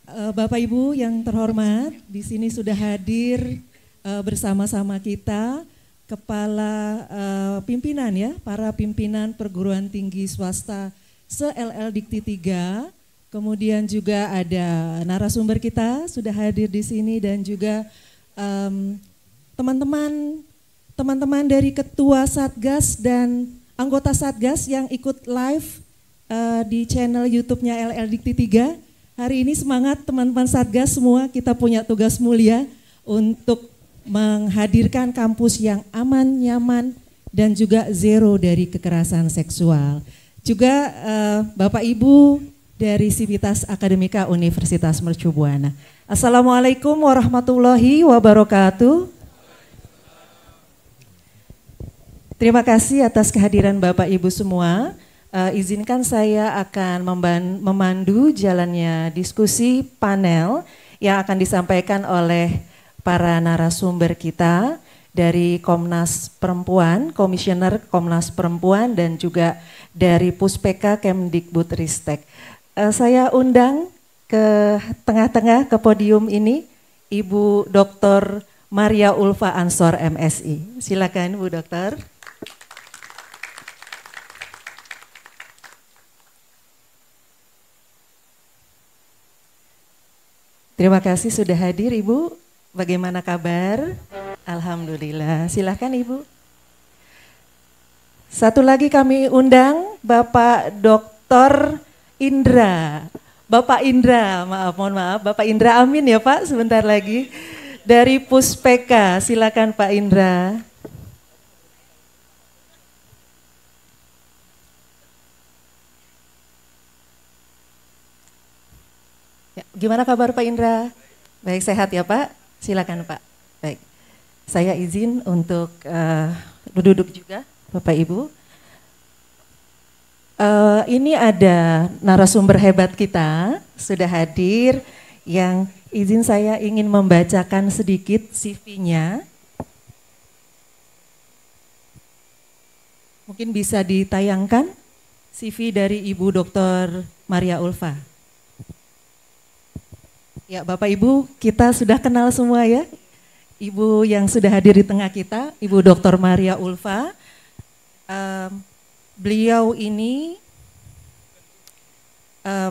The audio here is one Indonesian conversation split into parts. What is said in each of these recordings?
Bapak Ibu yang terhormat, di sini sudah hadir bersama-sama kita kepala pimpinan ya, para pimpinan perguruan tinggi swasta se-LL Dikti 3. Kemudian juga ada narasumber kita sudah hadir di sini dan juga teman-teman dari ketua Satgas dan anggota Satgas yang ikut live di channel YouTube-nya LL Dikti 3. Hari ini semangat teman-teman Satgas semua, kita punya tugas mulia untuk menghadirkan kampus yang aman, nyaman, dan juga zero dari kekerasan seksual. Juga Bapak Ibu dari Sivitas Akademika Universitas Mercu Buana. Assalamualaikum warahmatullahi wabarakatuh. Terima kasih atas kehadiran Bapak Ibu semua. Izinkan saya akan memandu jalannya diskusi panel yang akan disampaikan oleh para narasumber kita dari Komnas Perempuan, Komisioner Komnas Perempuan dan juga dari Puspeka Kemdikbudristek. Saya undang ke tengah-tengah ke podium ini Ibu Dr. Maria Ulfa Ansor MSI. Silakan Bu Dokter. Terima kasih sudah hadir Ibu. Bagaimana kabar? Alhamdulillah. Silakan Ibu. Satu lagi kami undang Bapak Dr. Indra. Bapak Indra, mohon maaf, Bapak Indra Amin ya Pak, sebentar lagi. Dari Puspeka, silakan Pak Indra. Ya, gimana kabar Pak Indra? Baik, sehat ya Pak? Silakan Pak. Baik, saya izin untuk duduk juga Bapak Ibu. Ini ada narasumber hebat kita sudah hadir yang izin saya ingin membacakan sedikit CV-nya. Mungkin bisa ditayangkan CV dari Ibu Dr. Maria Ulfa. Ya Bapak Ibu, kita sudah kenal semua ya. Ibu yang sudah hadir di tengah kita, Ibu Dr. Maria Ulfa. Beliau ini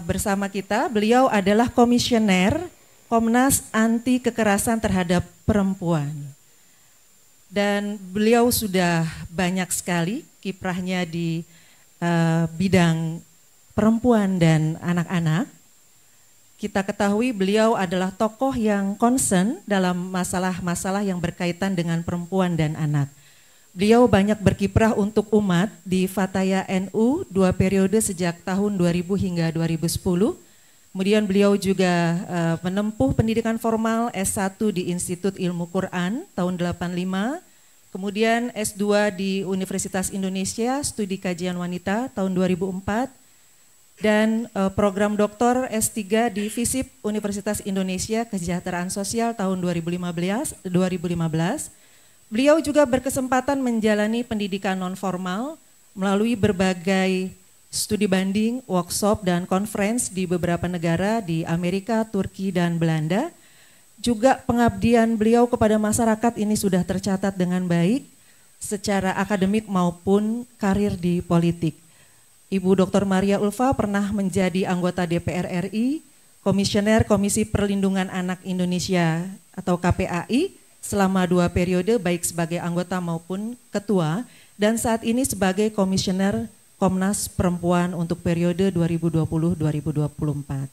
bersama kita, beliau adalah komisioner Komnas Anti Kekerasan Terhadap Perempuan. Dan beliau sudah banyak sekali kiprahnya di bidang perempuan dan anak-anak. Kita ketahui beliau adalah tokoh yang concern dalam masalah-masalah yang berkaitan dengan perempuan dan anak. Beliau banyak berkiprah untuk umat di Fataya NU 2 periode sejak tahun 2000 hingga 2010. Kemudian beliau juga menempuh pendidikan formal S1 di Institut Ilmu Quran tahun 85. Kemudian S2 di Universitas Indonesia, Studi Kajian Wanita tahun 2004. Dan program doktor S3 di FISIP Universitas Indonesia Kesejahteraan Sosial tahun 2015. Beliau juga berkesempatan menjalani pendidikan non-formal melalui berbagai studi banding, workshop, dan conference di beberapa negara di Amerika, Turki, dan Belanda. Juga pengabdian beliau kepada masyarakat ini sudah tercatat dengan baik secara akademik maupun karir di politik. Ibu Dr. Maria Ulfa pernah menjadi anggota DPR RI, Komisioner Komisi Perlindungan Anak Indonesia atau KPAI selama 2 periode baik sebagai anggota maupun ketua dan saat ini sebagai Komisioner Komnas Perempuan untuk periode 2020-2024.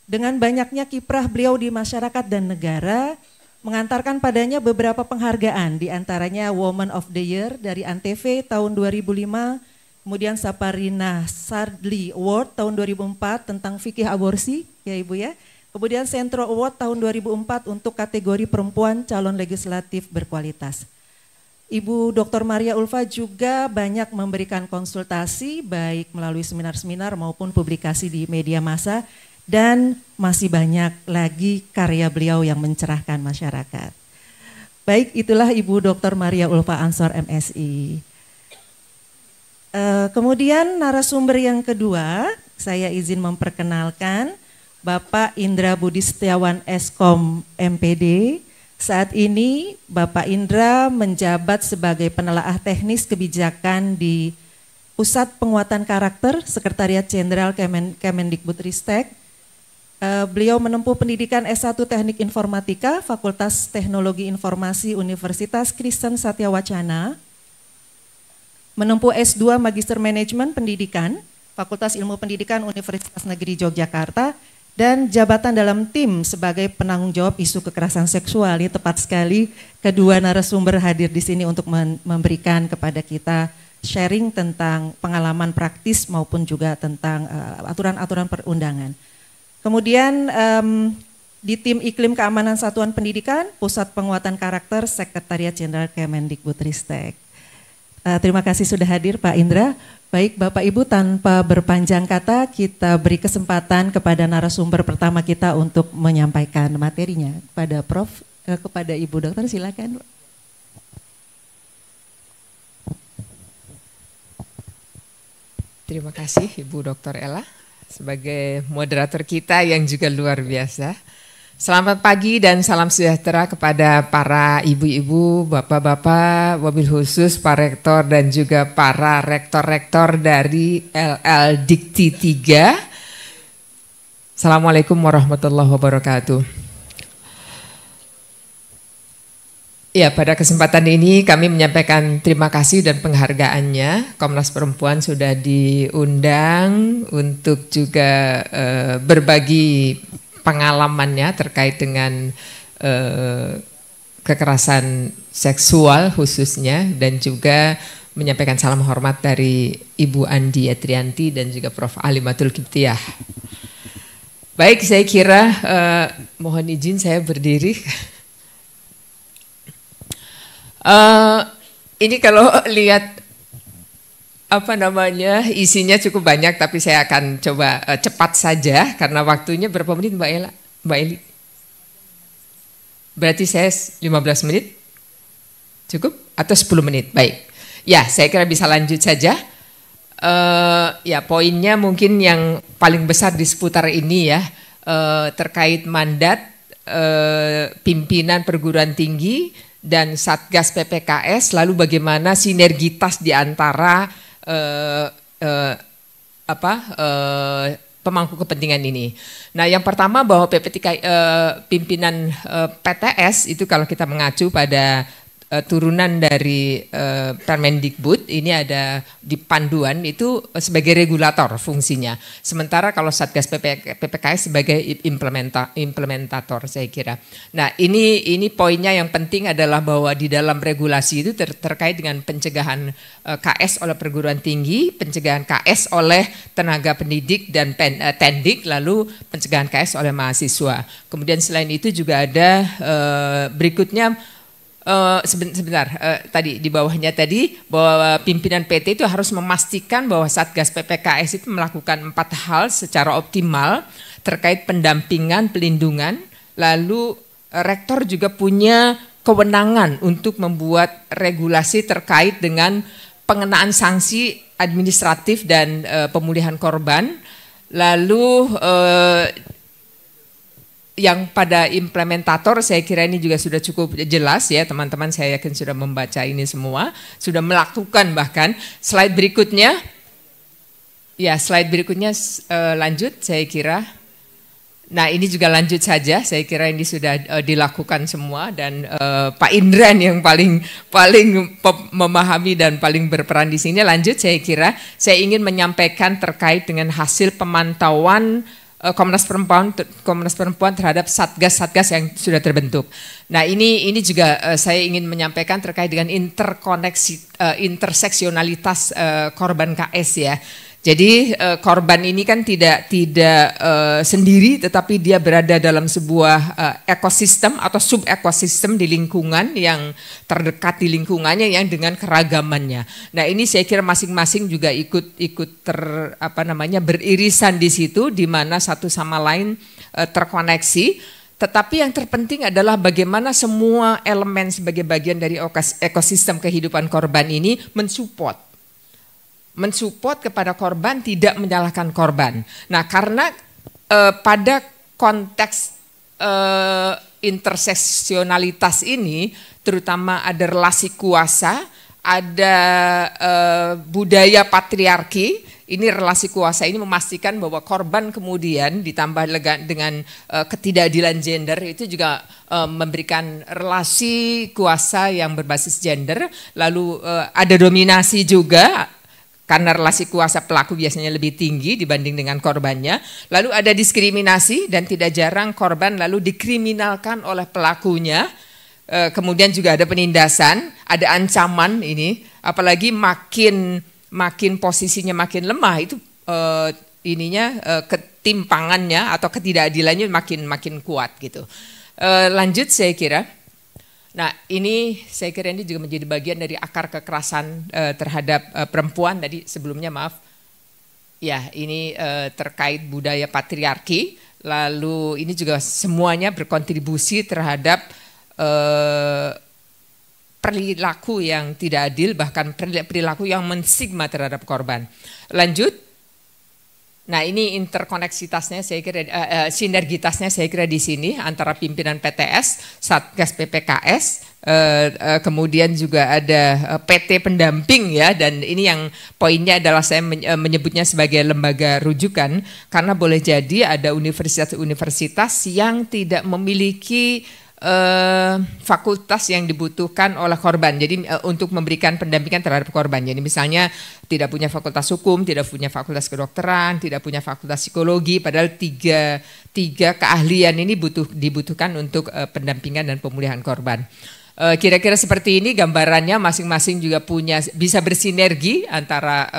Dengan banyaknya kiprah beliau di masyarakat dan negara, mengantarkan padanya beberapa penghargaan diantaranya Woman of the Year dari Antv tahun 2005, kemudian Saparina Sardli Award tahun 2004 tentang fikih aborsi, ya Ibu ya. Kemudian Sentro Award tahun 2004 untuk kategori perempuan calon legislatif berkualitas. Ibu Dr. Maria Ulfa juga banyak memberikan konsultasi baik melalui seminar-seminar maupun publikasi di media massa dan masih banyak lagi karya beliau yang mencerahkan masyarakat. Baik, itulah Ibu Dr. Maria Ulfa Ansor MSI. Kemudian narasumber yang kedua, saya izin memperkenalkan Bapak Indra Budi Setiawan Eskom MPD. Saat ini Bapak Indra menjabat sebagai penelaah teknis kebijakan di Pusat Penguatan Karakter Sekretariat Jenderal Kemendikbudristek. Beliau menempuh pendidikan S1 Teknik Informatika, Fakultas Teknologi Informasi Universitas Kristen Satya Wacana. Menempuh S2 Magister Manajemen Pendidikan, Fakultas Ilmu Pendidikan Universitas Negeri Yogyakarta, dan jabatan dalam tim sebagai penanggung jawab isu kekerasan seksual. Ini tepat sekali kedua narasumber hadir di sini untuk memberikan kepada kita sharing tentang pengalaman praktis maupun juga tentang aturan-aturan perundangan. Kemudian di tim Iklim Keamanan Satuan Pendidikan, Pusat Penguatan Karakter Sekretariat Jenderal Kemendikbudristek. Terima kasih sudah hadir Pak Indra. Baik Bapak Ibu, tanpa berpanjang kata kita beri kesempatan kepada narasumber pertama kita untuk menyampaikan materinya. Kepada Prof, kepada Ibu Dokter silakan. Terima kasih Ibu Dokter Ella sebagai moderator kita yang juga luar biasa. Selamat pagi dan salam sejahtera kepada para ibu-ibu, bapak-bapak, wabil khusus Pak Rektor dan juga para rektor-rektor dari LL Dikti 3. Assalamualaikum warahmatullahi wabarakatuh. Ya, pada kesempatan ini kami menyampaikan terima kasih dan penghargaannya. Komnas Perempuan sudah diundang untuk juga berbagi pengalamannya terkait dengan kekerasan seksual khususnya, dan juga menyampaikan salam hormat dari Ibu Andi Yatrianti dan juga Prof. Alimatul Kiptiah. Baik, saya kira mohon izin saya berdiri. Ini kalau lihat apa namanya, isinya cukup banyak, tapi saya akan coba cepat saja karena waktunya berapa menit Mbak Ella? Mbak Eli? Berarti saya 15 menit? Cukup? Atau 10 menit? Baik. Ya, saya kira bisa lanjut saja. Ya, poinnya mungkin yang paling besar di seputar ini ya, terkait mandat pimpinan perguruan tinggi dan Satgas PPKS, lalu bagaimana sinergitas di antara pemangku kepentingan ini. Nah, yang pertama bahwa pimpinan PTS itu kalau kita mengacu pada turunan dari Permendikbud, ini ada di panduan itu sebagai regulator fungsinya. Sementara kalau Satgas PPKS sebagai implementator saya kira. Nah, ini poinnya yang penting adalah bahwa di dalam regulasi itu terkait dengan pencegahan KS oleh perguruan tinggi, pencegahan KS oleh tenaga pendidik dan tendik, lalu pencegahan KS oleh mahasiswa. Kemudian selain itu juga ada berikutnya. Sebentar, tadi di bawahnya tadi bahwa pimpinan PT itu harus memastikan bahwa Satgas PPKS itu melakukan 4 hal secara optimal terkait pendampingan, pelindungan, lalu rektor juga punya kewenangan untuk membuat regulasi terkait dengan pengenaan sanksi administratif dan pemulihan korban, lalu yang pada implementator saya kira ini juga sudah cukup jelas ya teman-teman, saya yakin sudah membaca ini semua, sudah melakukan bahkan. Slide berikutnya, ya slide berikutnya lanjut saya kira. Nah ini juga lanjut saja, saya kira ini sudah dilakukan semua dan Pak Indran yang paling memahami dan paling berperan di sini. Lanjut saya kira, saya ingin menyampaikan terkait dengan hasil pemantauan Komnas Perempuan terhadap satgas-satgas yang sudah terbentuk. Nah ini juga saya ingin menyampaikan terkait dengan interseksionalitas korban KS ya. Jadi korban ini kan tidak sendiri, tetapi dia berada dalam sebuah ekosistem atau sub ekosistem di lingkungan yang terdekat di lingkungannya yang dengan keragamannya. Nah ini saya kira masing-masing juga ikut beririsan di situ, di mana satu sama lain terkoneksi. Tetapi yang terpenting adalah bagaimana semua elemen sebagai bagian dari ekosistem kehidupan korban ini mensupport kepada korban, tidak menyalahkan korban. Nah, karena pada konteks interseksionalitas ini, terutama ada relasi kuasa, ada budaya patriarki. Ini relasi kuasa ini memastikan bahwa korban kemudian ditambah dengan ketidakadilan gender itu juga memberikan relasi kuasa yang berbasis gender. Lalu ada dominasi juga karena relasi kuasa pelaku biasanya lebih tinggi dibanding dengan korbannya. Lalu ada diskriminasi dan tidak jarang korban lalu dikriminalkan oleh pelakunya. Kemudian juga ada penindasan, ada ancaman ini, apalagi makin posisinya makin lemah itu ketimpangannya atau ketidakadilannya makin kuat gitu. Lanjut saya kira. Nah, ini saya kira ini juga menjadi bagian dari akar kekerasan terhadap perempuan tadi sebelumnya, maaf. Ya, ini terkait budaya patriarki, lalu ini juga semuanya berkontribusi terhadap perilaku yang tidak adil, bahkan perilaku yang menstigma terhadap korban. Lanjut. Nah, ini interkoneksitasnya saya kira, sinergitasnya saya kira di sini antara pimpinan PTS, Satgas PPKS, kemudian juga ada PT pendamping ya, dan ini yang poinnya adalah saya menyebutnya sebagai lembaga rujukan karena boleh jadi ada universitas-universitas yang tidak memiliki fakultas yang dibutuhkan oleh korban. Jadi untuk memberikan pendampingan terhadap korban. Jadi misalnya tidak punya fakultas hukum, tidak punya fakultas kedokteran, tidak punya fakultas psikologi, padahal tiga keahlian ini dibutuhkan untuk pendampingan dan pemulihan korban. Kira-kira seperti ini gambarannya, masing-masing juga bisa bersinergi antara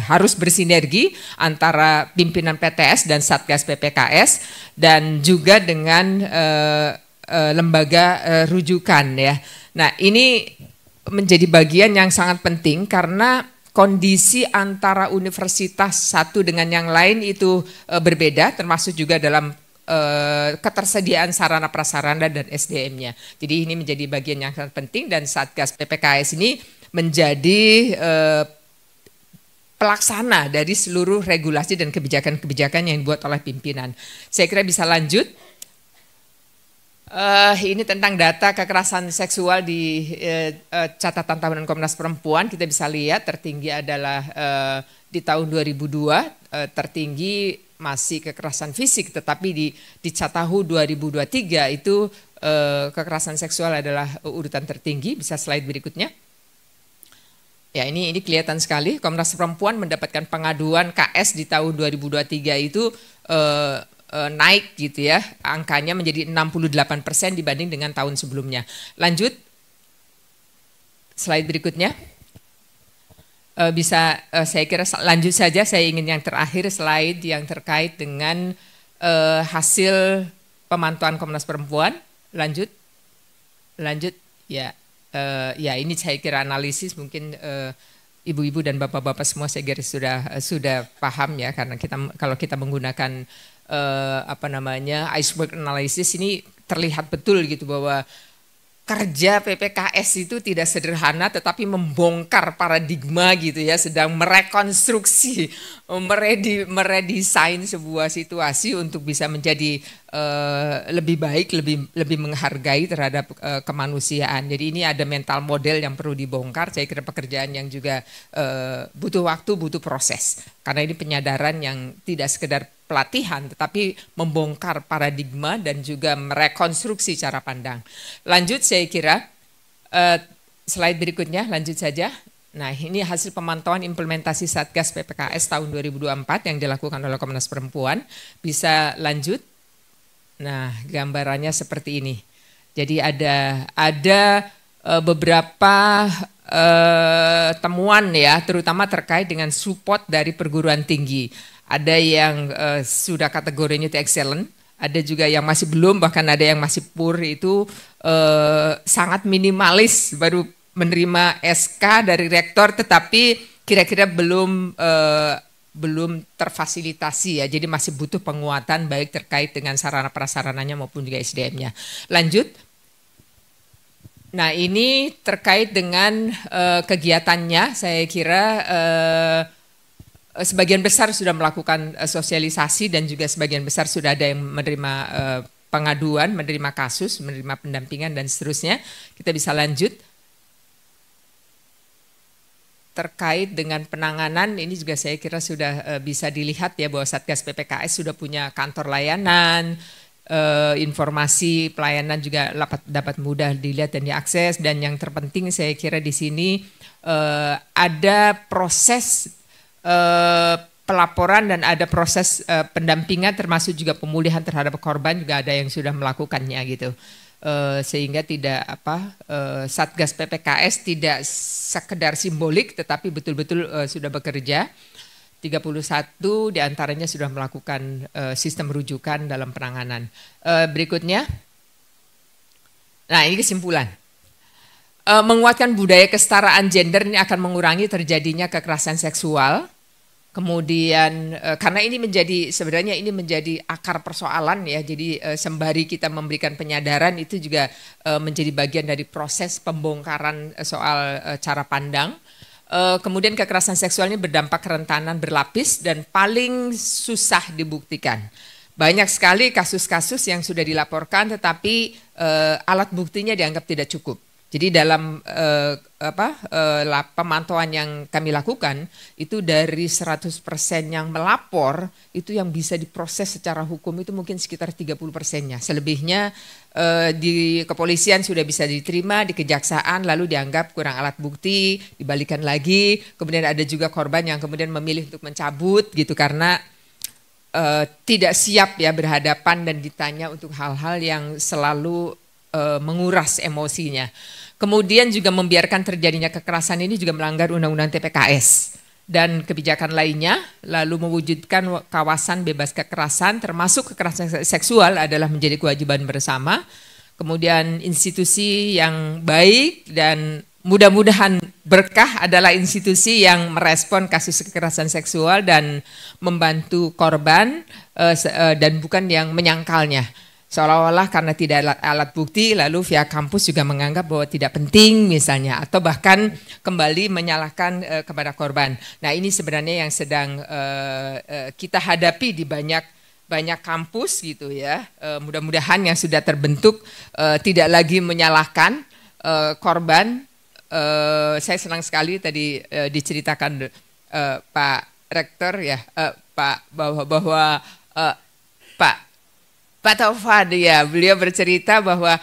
harus bersinergi antara pimpinan PTS dan Satgas PPKS dan juga dengan lembaga rujukan ya. Nah, ini menjadi bagian yang sangat penting karena kondisi antara universitas satu dengan yang lain itu berbeda, termasuk juga dalam ketersediaan sarana prasarana dan SDM-nya. Jadi ini menjadi bagian yang sangat penting dan Satgas PPKS ini menjadi pelaksana dari seluruh regulasi dan kebijakan-kebijakan yang dibuat oleh pimpinan. Saya kira bisa lanjut. Ini tentang data kekerasan seksual di catatan tahunan Komnas Perempuan. Kita bisa lihat tertinggi adalah di tahun 2002, tertinggi masih kekerasan fisik, tetapi di Catahu 2023 itu kekerasan seksual adalah urutan tertinggi. Bisa slide berikutnya. Ya, ini kelihatan sekali. Komnas Perempuan mendapatkan pengaduan KS di tahun 2023 itu naik gitu ya, angkanya menjadi 68% dibanding dengan tahun sebelumnya. Lanjut, slide berikutnya. Saya kira lanjut saja, saya ingin yang terakhir slide yang terkait dengan hasil pemantauan Komnas Perempuan. Lanjut ya. Ya, ini saya kira analisis mungkin ibu-ibu dan bapak-bapak semua saya kira sudah paham ya, karena kalau kita menggunakan iceberg analysis ini terlihat betul gitu bahwa kerja PPKS itu tidak sederhana, tetapi membongkar paradigma gitu ya, sedang merekonstruksi, meredesain sebuah situasi untuk bisa menjadi lebih baik, lebih menghargai terhadap kemanusiaan. Jadi ini ada mental model yang perlu dibongkar. Saya kira pekerjaan yang juga butuh waktu, butuh proses. Karena ini penyadaran yang tidak sekedar pelatihan, tetapi membongkar paradigma dan juga merekonstruksi cara pandang. Lanjut, saya kira slide berikutnya, lanjut saja. Nah, ini hasil pemantauan implementasi Satgas PPKS tahun 2024 yang dilakukan oleh Komnas Perempuan. Bisa lanjut. Nah, gambarannya seperti ini. Jadi ada beberapa temuan ya, terutama terkait dengan support dari perguruan tinggi. Ada yang sudah kategorinya itu excellent, ada juga yang masih belum, bahkan ada yang masih poor, itu sangat minimalis, baru menerima SK dari rektor, tetapi kira-kira belum terfasilitasi ya, jadi masih butuh penguatan baik terkait dengan sarana prasarananya maupun juga SDM-nya. Lanjut. Nah, ini terkait dengan kegiatannya, saya kira sebagian besar sudah melakukan sosialisasi dan juga sebagian besar sudah ada yang menerima pengaduan, menerima kasus, menerima pendampingan dan seterusnya. Kita bisa lanjut. Terkait dengan penanganan, ini juga saya kira sudah bisa dilihat ya bahwa Satgas PPKS sudah punya kantor layanan, informasi pelayanan juga dapat mudah dilihat dan diakses, dan yang terpenting saya kira di sini ada proses pelaporan dan ada proses pendampingan termasuk juga pemulihan terhadap korban juga ada yang sudah melakukannya gitu. Sehingga tidak Satgas PPKS tidak sekedar simbolik tetapi betul-betul sudah bekerja. 31 diantaranya sudah melakukan sistem rujukan dalam penanganan. Berikutnya, nah ini kesimpulan. Menguatkan budaya kesetaraan gender ini akan mengurangi terjadinya kekerasan seksual. Kemudian karena ini sebenarnya ini menjadi akar persoalan ya, jadi sembari kita memberikan penyadaran itu juga menjadi bagian dari proses pembongkaran soal cara pandang. Kemudian kekerasan seksual ini berdampak kerentanan berlapis dan paling susah dibuktikan. Banyak sekali kasus-kasus yang sudah dilaporkan tetapi alat buktinya dianggap tidak cukup. Jadi dalam pemantauan yang kami lakukan itu dari 100% yang melapor itu yang bisa diproses secara hukum itu mungkin sekitar 30%-nya. Selebihnya di kepolisian sudah bisa diterima, di kejaksaan lalu dianggap kurang alat bukti, dibalikan lagi. Kemudian ada juga korban yang kemudian memilih untuk mencabut gitu karena tidak siap ya berhadapan dan ditanya untuk hal-hal yang selalu menguras emosinya. Kemudian juga membiarkan terjadinya kekerasan ini juga melanggar Undang-Undang TPKS dan kebijakan lainnya, lalu mewujudkan kawasan bebas kekerasan termasuk kekerasan seksual adalah menjadi kewajiban bersama. Kemudian institusi yang baik dan mudah-mudahan berkah adalah institusi yang merespon kasus kekerasan seksual dan membantu korban dan bukan yang menyangkalnya. Seolah-olah karena tidak alat bukti lalu pihak kampus juga menganggap bahwa tidak penting misalnya atau bahkan kembali menyalahkan kepada korban. Nah ini sebenarnya yang sedang kita hadapi di banyak kampus gitu ya. Mudah-mudahan yang sudah terbentuk tidak lagi menyalahkan korban. Saya senang sekali tadi diceritakan Pak Rektor ya bahwa Pak Taufan ya, beliau bercerita bahwa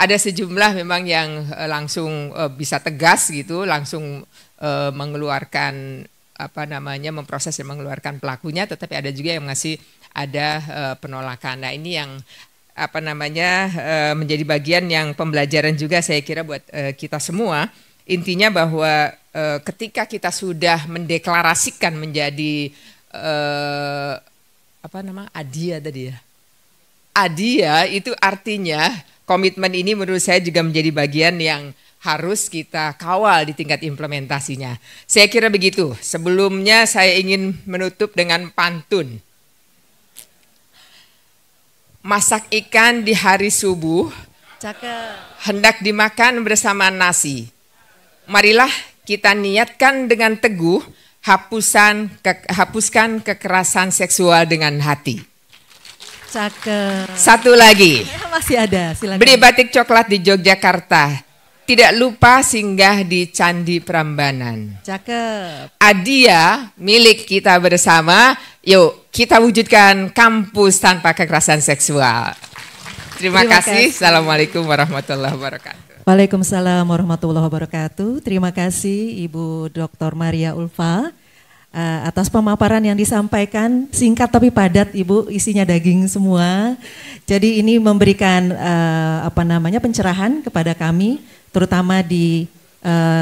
ada sejumlah memang yang langsung bisa tegas gitu, langsung mengeluarkan memproses dan mengeluarkan pelakunya, tetapi ada juga yang masih ada penolakan. Nah ini yang menjadi bagian yang pembelajaran juga saya kira buat kita semua. Intinya bahwa ketika kita sudah mendeklarasikan menjadi ADIA tadi ya. ADIA itu artinya komitmen ini menurut saya juga menjadi bagian yang harus kita kawal di tingkat implementasinya. Saya kira begitu. Sebelumnya saya ingin menutup dengan pantun. Masak ikan di hari subuh, cakep, hendak dimakan bersama nasi. Marilah kita niatkan dengan teguh, hapuskan kekerasan seksual dengan hati. Cakep. Satu lagi. Masih ada, silakan. Beli batik coklat di Yogyakarta. Tidak lupa singgah di Candi Prambanan. Cakep. ADIA milik kita bersama. Yuk kita wujudkan kampus tanpa kekerasan seksual. Terima kasih. Assalamualaikum warahmatullahi wabarakatuh. Waalaikumsalam warahmatullahi wabarakatuh. Terima kasih Ibu Dr. Maria Ulfa atas pemaparan yang disampaikan, singkat tapi padat Ibu, isinya daging semua. Jadi ini memberikan pencerahan kepada kami, terutama di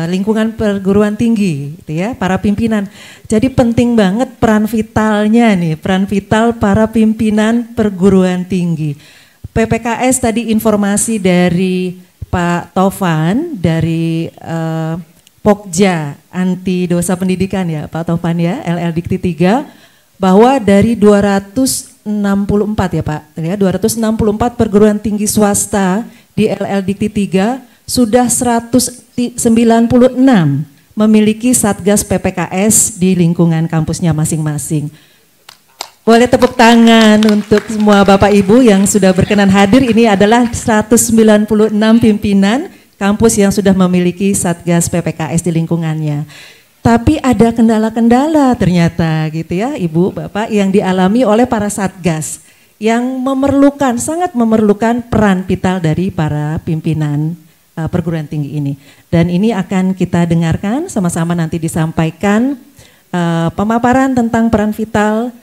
lingkungan perguruan tinggi, gitu ya, para pimpinan. Jadi penting banget peran vitalnya nih, peran vital para pimpinan perguruan tinggi. PPKS tadi informasi dari Pak Taufan dari Pokja Anti Dosa Pendidikan ya Pak Taufan ya, LL Dikti 3, bahwa dari 264 ya Pak, ya 264 perguruan tinggi swasta di LL Dikti 3 sudah 196 memiliki Satgas PPKS di lingkungan kampusnya masing-masing. Boleh tepuk tangan untuk semua Bapak Ibu yang sudah berkenan hadir. Ini adalah 196 pimpinan kampus yang sudah memiliki Satgas PPKS di lingkungannya. Tapi ada kendala-kendala ternyata gitu ya Ibu, Bapak, yang dialami oleh para Satgas yang sangat memerlukan peran vital dari para pimpinan perguruan tinggi ini. Dan ini akan kita dengarkan sama-sama nanti disampaikan pemaparan tentang peran vital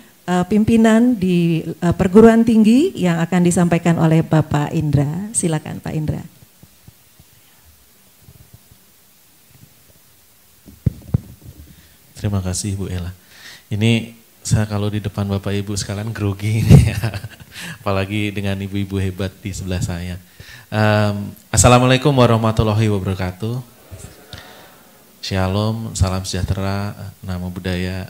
pimpinan di perguruan tinggi yang akan disampaikan oleh Bapak Indra. Silakan Pak Indra. Terima kasih Bu Ella. Ini saya kalau di depan Bapak Ibu sekalian grogi ini ya. Apalagi dengan ibu-ibu hebat di sebelah saya. Assalamualaikum warahmatullahi wabarakatuh. Shalom, salam sejahtera, namo buddhaya.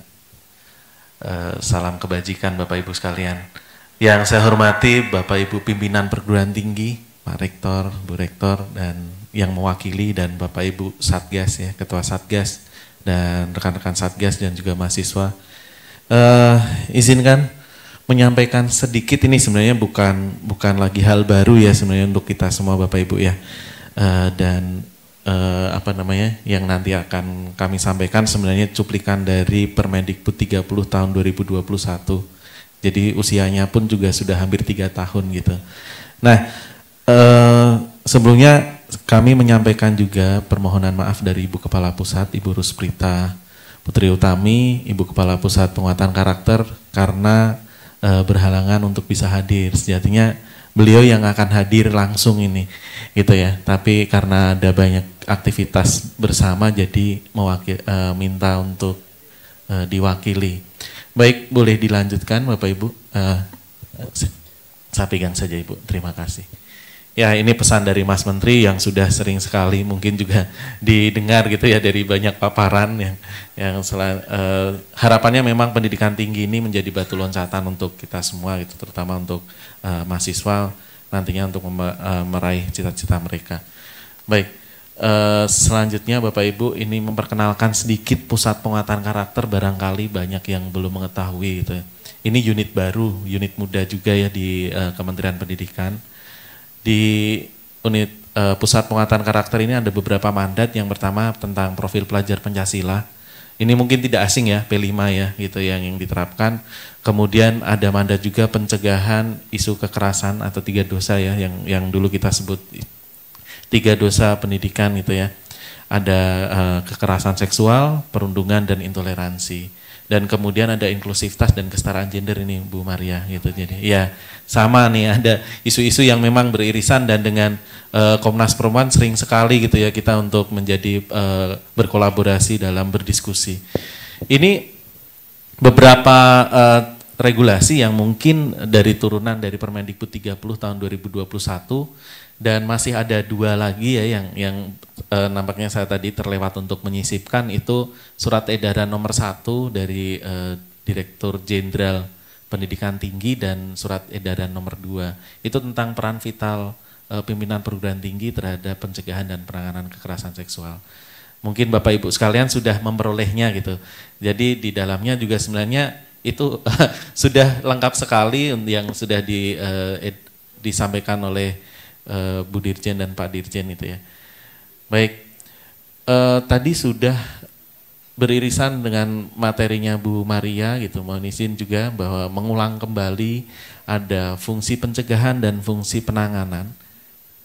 Salam kebajikan Bapak Ibu sekalian. Yang saya hormati Bapak Ibu pimpinan perguruan tinggi, Pak Rektor, Bu Rektor, dan yang mewakili dan Bapak Ibu Satgas ya, Ketua Satgas dan rekan-rekan Satgas dan juga mahasiswa. Izinkan menyampaikan sedikit, ini sebenarnya bukan lagi hal baru ya sebenarnya untuk kita semua Bapak Ibu ya. Yang nanti akan kami sampaikan sebenarnya cuplikan dari Permendikbud 30 tahun 2021. Jadi usianya pun juga sudah hampir 3 tahun gitu. Nah, sebelumnya kami menyampaikan juga permohonan maaf dari Ibu Kepala Pusat, Ibu Rusprita Putri Utami, Ibu Kepala Pusat Penguatan Karakter karena berhalangan untuk bisa hadir. Sejatinya beliau yang akan hadir langsung ini gitu ya. Tapi karena ada banyak aktivitas bersama jadi minta untuk diwakili. Baik, boleh dilanjutkan Bapak Ibu. Saya pegang saja Ibu, terima kasih. Ya, ini pesan dari Mas Menteri yang sudah sering sekali mungkin juga didengar gitu ya dari banyak paparan harapannya memang pendidikan tinggi ini menjadi batu loncatan untuk kita semua gitu, terutama untuk mahasiswa nantinya untuk meraih cita-cita mereka. Baik, selanjutnya Bapak Ibu ini memperkenalkan sedikit pusat penguatan karakter, barangkali banyak yang belum mengetahui gitu. Ini unit baru, unit muda juga ya di Kementerian Pendidikan. Di unit pusat penguatan karakter ini ada beberapa mandat. Yang pertama tentang profil pelajar Pancasila. Ini mungkin tidak asing ya, P5 ya gitu yang diterapkan. Kemudian ada mandat juga pencegahan isu kekerasan atau 3 dosa ya yang dulu kita sebut 3 dosa pendidikan gitu ya. Ada kekerasan seksual, perundungan dan intoleransi. Dan kemudian ada inklusivitas dan kesetaraan gender ini Bu Maria gitu. Jadi ya sama nih, ada isu-isu yang memang beririsan dan dengan Komnas Perempuan sering sekali gitu ya kita untuk menjadi berkolaborasi dalam berdiskusi. Ini beberapa regulasi yang mungkin dari turunan dari Permendikbud 30 tahun 2021 dan masih ada 2 lagi ya yang nampaknya saya tadi terlewat untuk menyisipkan, itu surat edaran nomor 1 dari Direktur Jenderal Pendidikan Tinggi dan surat edaran nomor 2 itu tentang peran vital pimpinan perguruan tinggi terhadap pencegahan dan penanganan kekerasan seksual. Mungkin Bapak Ibu sekalian sudah memperolehnya gitu. Jadi di dalamnya juga sebenarnya itu sudah lengkap sekali yang sudah disampaikan oleh Bu Dirjen dan Pak Dirjen itu ya. Baik, tadi sudah beririsan dengan materinya Bu Maria gitu. Mohon izin juga bahwa mengulang kembali ada fungsi pencegahan dan fungsi penanganan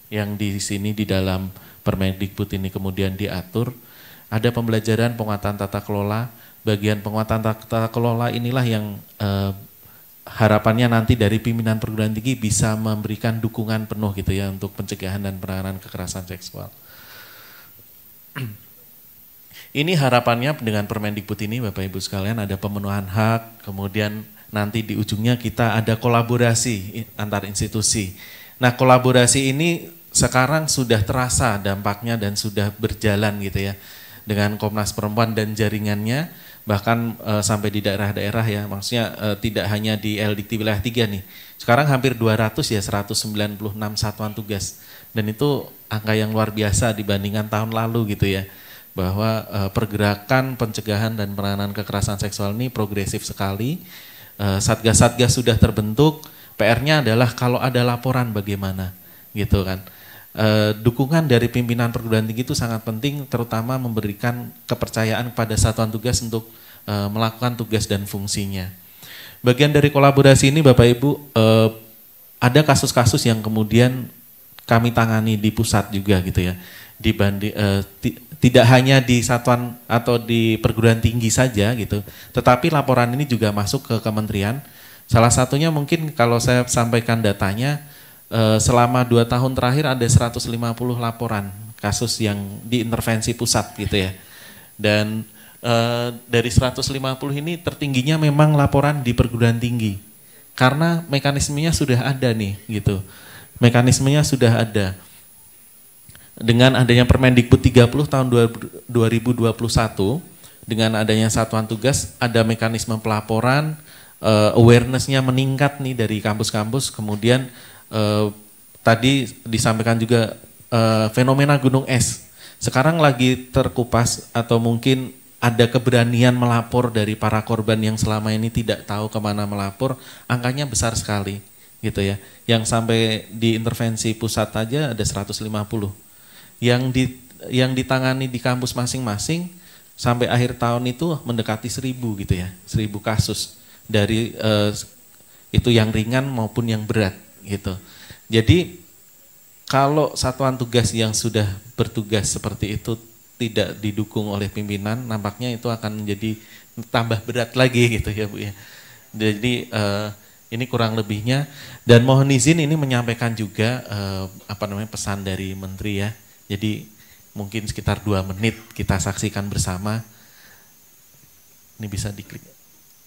yang di sini di dalam Permendikbud ini kemudian diatur. Ada pembelajaran penguatan tata kelola. Bagian penguatan tata kelola inilah yang harapannya nanti dari pimpinan perguruan tinggi bisa memberikan dukungan penuh gitu ya untuk pencegahan dan penanganan kekerasan seksual. Ini harapannya dengan Permendikbud ini Bapak Ibu sekalian ada pemenuhan hak, kemudian nanti di ujungnya kita ada kolaborasi antar institusi. Nah, kolaborasi ini sekarang sudah terasa dampaknya dan sudah berjalan gitu ya dengan Komnas Perempuan dan jaringannya, bahkan sampai di daerah-daerah ya, maksudnya tidak hanya di LDikti wilayah 3 nih. Sekarang hampir 200 ya, 196 satuan tugas. Dan itu angka yang luar biasa dibandingkan tahun lalu gitu ya. bahwa pergerakan pencegahan dan penanganan kekerasan seksual ini progresif sekali. Satgas-satgas sudah terbentuk, PR-nya adalah kalau ada laporan bagaimana gitu kan. Dukungan dari pimpinan perguruan tinggi itu sangat penting, terutama memberikan kepercayaan kepada satuan tugas untuk melakukan tugas dan fungsinya. Bagian dari kolaborasi ini Bapak Ibu, ada kasus-kasus yang kemudian kami tangani di pusat juga gitu ya. Tidak hanya di satuan atau di perguruan tinggi saja gitu, tetapi laporan ini juga masuk ke kementerian. Salah satunya mungkin kalau saya sampaikan datanya, selama 2 tahun terakhir ada 150 laporan kasus yang diintervensi pusat gitu ya. Dan dari 150 ini tertingginya memang laporan di perguruan tinggi. Karena mekanismenya sudah ada nih gitu. Mekanismenya sudah ada. Dengan adanya Permendikbud 30 tahun 2021, dengan adanya satuan tugas ada mekanisme pelaporan, awareness-nya meningkat nih dari kampus-kampus, kemudian tadi disampaikan juga fenomena gunung es. Sekarang lagi terkupas atau mungkin ada keberanian melapor dari para korban yang selama ini tidak tahu kemana melapor, angkanya besar sekali gitu ya. Yang sampai diintervensi pusat aja ada 150. Yang ditangani di kampus masing-masing sampai akhir tahun itu mendekati 1000 gitu ya, 1000 kasus dari itu yang ringan maupun yang berat gitu. Jadi kalau satuan tugas yang sudah bertugas seperti itu tidak didukung oleh pimpinan, nampaknya itu akan menjadi tambah berat lagi gitu ya Bu ya. Jadi ini kurang lebihnya, dan mohon izin ini menyampaikan juga pesan dari Menteri ya. Jadi mungkin sekitar 2 menit kita saksikan bersama. Ini bisa diklik.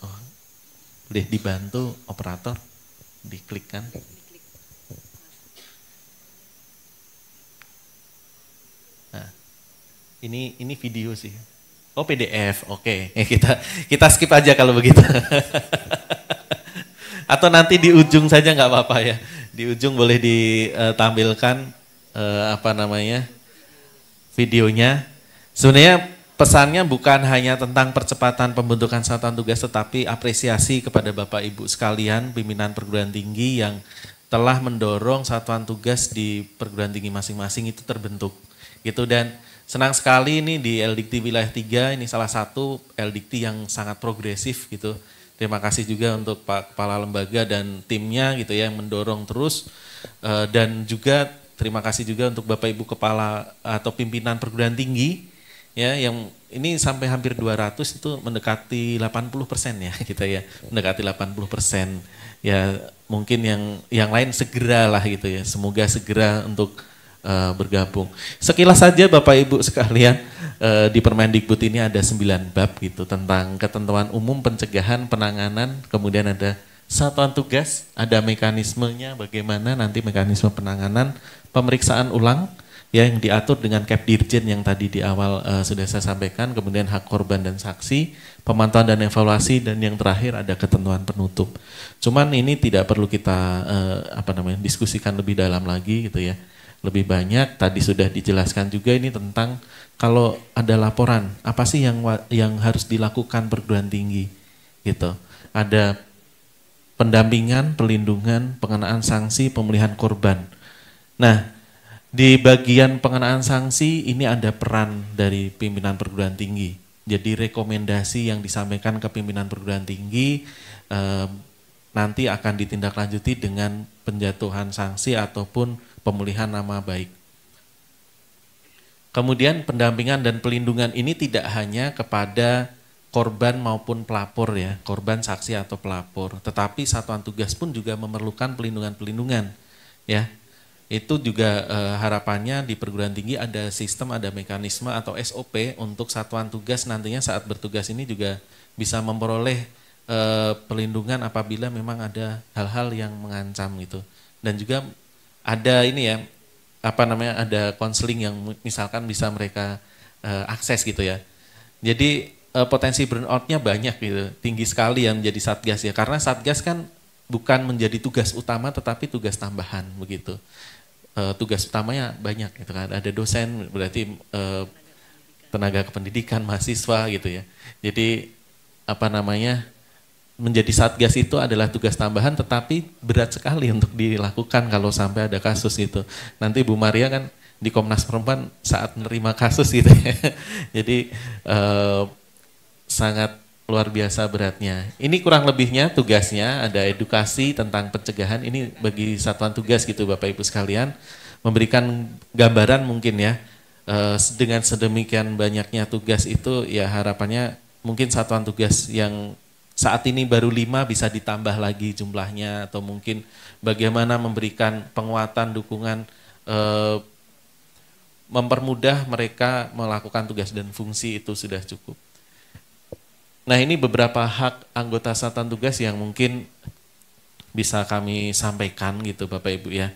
Oh, boleh dibantu operator diklikkan. Nah, ini video sih. Oh PDF, oke. Kita skip aja kalau begitu. Atau nanti di ujung saja nggak apa-apa ya. Di ujung boleh ditampilkan videonya. Sebenarnya pesannya bukan hanya tentang percepatan pembentukan satuan tugas, tetapi apresiasi kepada Bapak Ibu sekalian pimpinan perguruan tinggi yang telah mendorong satuan tugas di perguruan tinggi masing-masing itu terbentuk gitu. Dan senang sekali ini di LDIKTI wilayah 3 ini salah satu LDIKTI yang sangat progresif gitu. Terima kasih juga untuk Pak Kepala Lembaga dan timnya gitu ya yang mendorong terus, dan juga terima kasih juga untuk Bapak Ibu Kepala atau pimpinan perguruan tinggi ya yang ini sampai hampir 200 itu mendekati 80% ya kita ya, mendekati 80%. Ya mungkin yang lain segeralah gitu ya, semoga segera untuk bergabung. Sekilas saja Bapak Ibu sekalian, di Permendikbud ini ada 9 bab gitu tentang ketentuan umum pencegahan, penanganan, kemudian ada satuan tugas, ada mekanismenya bagaimana nanti mekanisme penanganan, pemeriksaan ulang ya yang diatur dengan Kepdirjen yang tadi di awal sudah saya sampaikan, kemudian hak korban dan saksi, pemantauan dan evaluasi, dan yang terakhir ada ketentuan penutup. Cuman ini tidak perlu kita diskusikan lebih dalam lagi gitu ya. Lebih banyak tadi sudah dijelaskan juga ini tentang kalau ada laporan apa sih yang harus dilakukan perguruan tinggi gitu. Ada pendampingan, pelindungan, pengenaan sanksi, pemulihan korban. Nah, di bagian pengenaan sanksi ini ada peran dari pimpinan perguruan tinggi. Jadi rekomendasi yang disampaikan ke pimpinan perguruan tinggi nanti akan ditindaklanjuti dengan penjatuhan sanksi ataupun pemulihan nama baik. Kemudian pendampingan dan pelindungan ini tidak hanya kepada korban maupun pelapor ya, korban, saksi atau pelapor, tetapi satuan tugas pun juga memerlukan pelindungan-pelindungan ya. Itu juga harapannya di perguruan tinggi ada sistem, ada mekanisme atau SOP untuk satuan tugas nantinya saat bertugas ini juga bisa memperoleh pelindungan apabila memang ada hal-hal yang mengancam gitu. Dan juga ada ini ya, ada konseling yang misalkan bisa mereka akses gitu ya. Jadi potensi burnout-nya banyak gitu, tinggi sekali yang menjadi satgas ya, karena satgas kan bukan menjadi tugas utama tetapi tugas tambahan begitu. Tugas utamanya banyak gitu kan, ada dosen berarti tenaga kependidikan, mahasiswa gitu ya. Jadi menjadi satgas itu adalah tugas tambahan, tetapi berat sekali untuk dilakukan kalau sampai ada kasus itu. Nanti Bu Maria kan di Komnas Perempuan saat menerima kasus gitu ya. Jadi sangat luar biasa beratnya. Ini kurang lebihnya tugasnya, ada edukasi tentang pencegahan. Ini bagi satuan tugas gitu Bapak Ibu sekalian, memberikan gambaran mungkin ya, dengan sedemikian banyaknya tugas itu ya harapannya mungkin satuan tugas yang saat ini baru 5 bisa ditambah lagi jumlahnya, atau mungkin bagaimana memberikan penguatan, dukungan, mempermudah mereka melakukan tugas dan fungsi itu sudah cukup. Nah ini beberapa hak anggota satuan tugas yang mungkin bisa kami sampaikan gitu Bapak Ibu ya.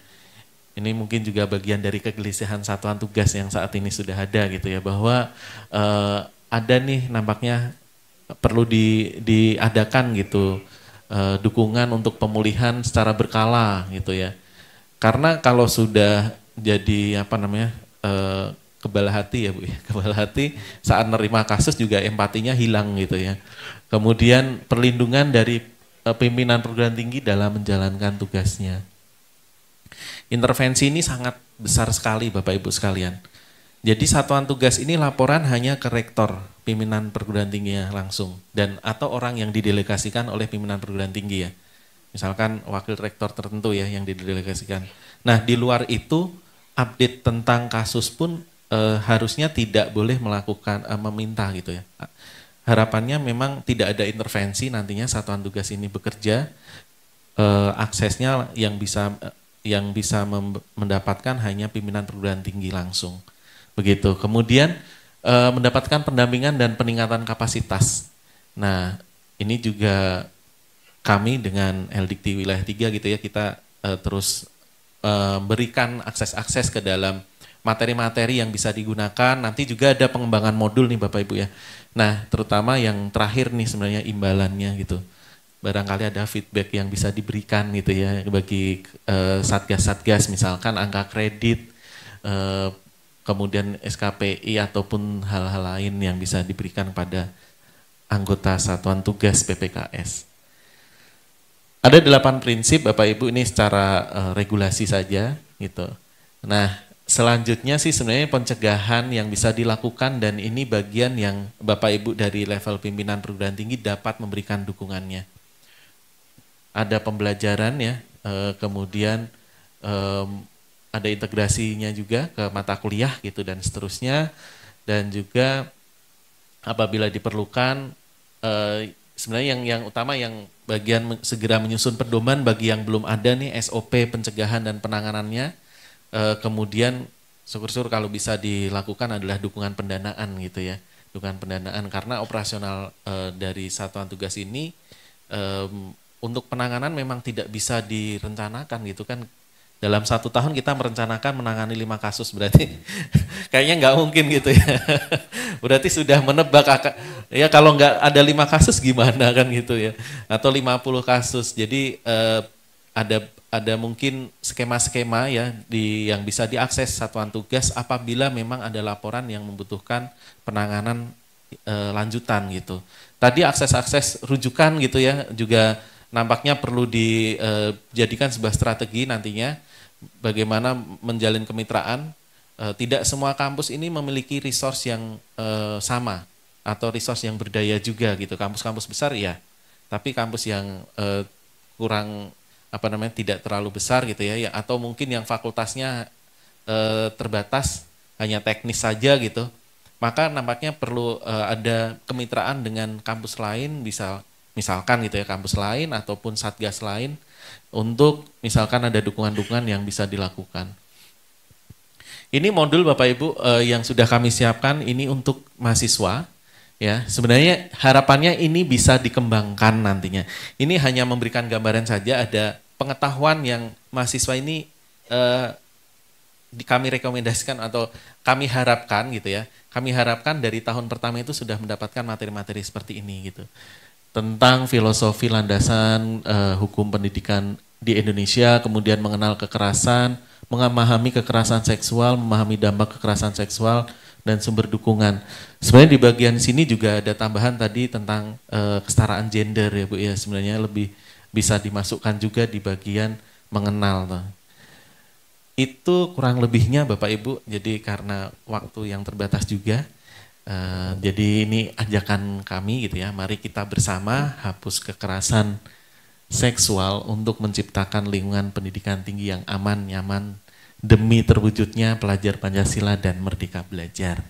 Ini mungkin juga bagian dari kegelisahan satuan tugas yang saat ini sudah ada gitu ya, bahwa ada nih nampaknya perlu diadakan gitu dukungan untuk pemulihan secara berkala gitu ya. Karena kalau sudah jadi kebal hati ya Bu ya, kebal hati saat menerima kasus juga empatinya hilang gitu ya. Kemudian perlindungan dari pimpinan perguruan tinggi dalam menjalankan tugasnya. Intervensi ini sangat besar sekali Bapak Ibu sekalian. Jadi satuan tugas ini laporan hanya ke rektor pimpinan perguruan tingginya langsung, dan atau orang yang didelegasikan oleh pimpinan perguruan tinggi ya. Misalkan wakil rektor tertentu ya yang didelegasikan. Nah di luar itu update tentang kasus pun harusnya tidak boleh melakukan meminta gitu ya. Harapannya memang tidak ada intervensi, nantinya satuan tugas ini bekerja, aksesnya yang bisa mendapatkan hanya pimpinan perguruan tinggi langsung. Begitu. Kemudian mendapatkan pendampingan dan peningkatan kapasitas. Nah, ini juga kami dengan LDikti Wilayah 3 gitu ya, kita terus berikan akses-akses ke dalam materi-materi yang bisa digunakan. Nanti juga ada pengembangan modul nih Bapak Ibu ya. Nah, terutama yang terakhir nih sebenarnya imbalannya gitu. Barangkali ada feedback yang bisa diberikan gitu ya bagi satgas-satgas, misalkan angka kredit, kemudian SKPI ataupun hal-hal lain yang bisa diberikan pada anggota satuan tugas PPKS. Ada 8 prinsip Bapak Ibu, ini secara regulasi saja gitu. Nah, selanjutnya sih sebenarnya pencegahan yang bisa dilakukan, dan ini bagian yang Bapak Ibu dari level pimpinan perguruan tinggi dapat memberikan dukungannya. Ada pembelajaran ya, kemudian ada integrasinya juga ke mata kuliah gitu dan seterusnya, dan juga apabila diperlukan sebenarnya yang utama yang bagian segera menyusun pedoman bagi yang belum ada nih SOP pencegahan dan penanganannya. Kemudian syukur-syukur kalau bisa dilakukan adalah dukungan pendanaan gitu ya, dukungan pendanaan, karena operasional dari satuan tugas ini untuk penanganan memang tidak bisa direncanakan gitu kan. Dalam 1 tahun kita merencanakan menangani 5 kasus, berarti kayaknya nggak mungkin gitu ya. Berarti sudah menebak, ya kalau nggak ada 5 kasus gimana kan gitu ya, atau 50 kasus. Jadi ada mungkin skema-skema ya yang bisa diakses satuan tugas apabila memang ada laporan yang membutuhkan penanganan lanjutan gitu. Tadi akses-akses rujukan gitu ya juga nampaknya perlu dijadikan sebuah strategi nantinya bagaimana menjalin kemitraan. Tidak semua kampus ini memiliki resource yang sama atau resource yang berdaya juga gitu. Kampus-kampus besar ya, tapi kampus yang kurang tidak terlalu besar gitu ya, atau mungkin yang fakultasnya terbatas hanya teknis saja gitu, maka nampaknya perlu ada kemitraan dengan kampus lain, misalkan gitu ya, kampus lain ataupun satgas lain untuk misalkan ada dukungan-dukungan yang bisa dilakukan. Ini modul Bapak Ibu yang sudah kami siapkan ini untuk mahasiswa ya. Sebenarnya harapannya ini bisa dikembangkan nantinya. Ini hanya memberikan gambaran saja, ada pengetahuan yang mahasiswa ini kami rekomendasikan atau kami harapkan gitu ya. Kami harapkan dari tahun pertama itu sudah mendapatkan materi-materi seperti ini gitu. Tentang filosofi landasan hukum pendidikan di Indonesia, kemudian mengenal kekerasan, memahami kekerasan seksual, memahami dampak kekerasan seksual, dan sumber dukungan. Sebenarnya di bagian sini juga ada tambahan tadi tentang kesetaraan gender ya Bu ya, sebenarnya lebih bisa dimasukkan juga di bagian mengenal. Itu kurang lebihnya Bapak Ibu, jadi karena waktu yang terbatas juga, jadi ini ajakan kami gitu ya, mari kita bersama hapus kekerasan seksual untuk menciptakan lingkungan pendidikan tinggi yang aman, nyaman, demi terwujudnya pelajar Pancasila dan merdeka belajar.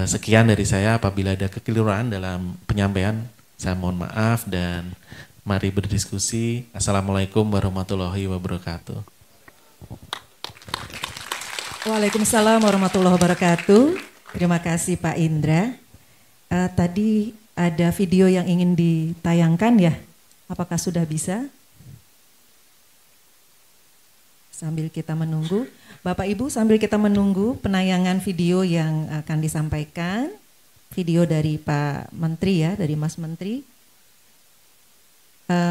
Sekian dari saya, apabila ada kekeliruan dalam penyampaian, saya mohon maaf dan mari berdiskusi. Assalamualaikum warahmatullahi wabarakatuh. Waalaikumsalam warahmatullahi wabarakatuh. Terima kasih Pak Indra. Tadi ada video yang ingin ditayangkan ya. Apakah sudah bisa? Sambil kita menunggu. Bapak Ibu, sambil kita menunggu penayangan video yang akan disampaikan. Video dari Pak Menteri ya, dari Mas Menteri.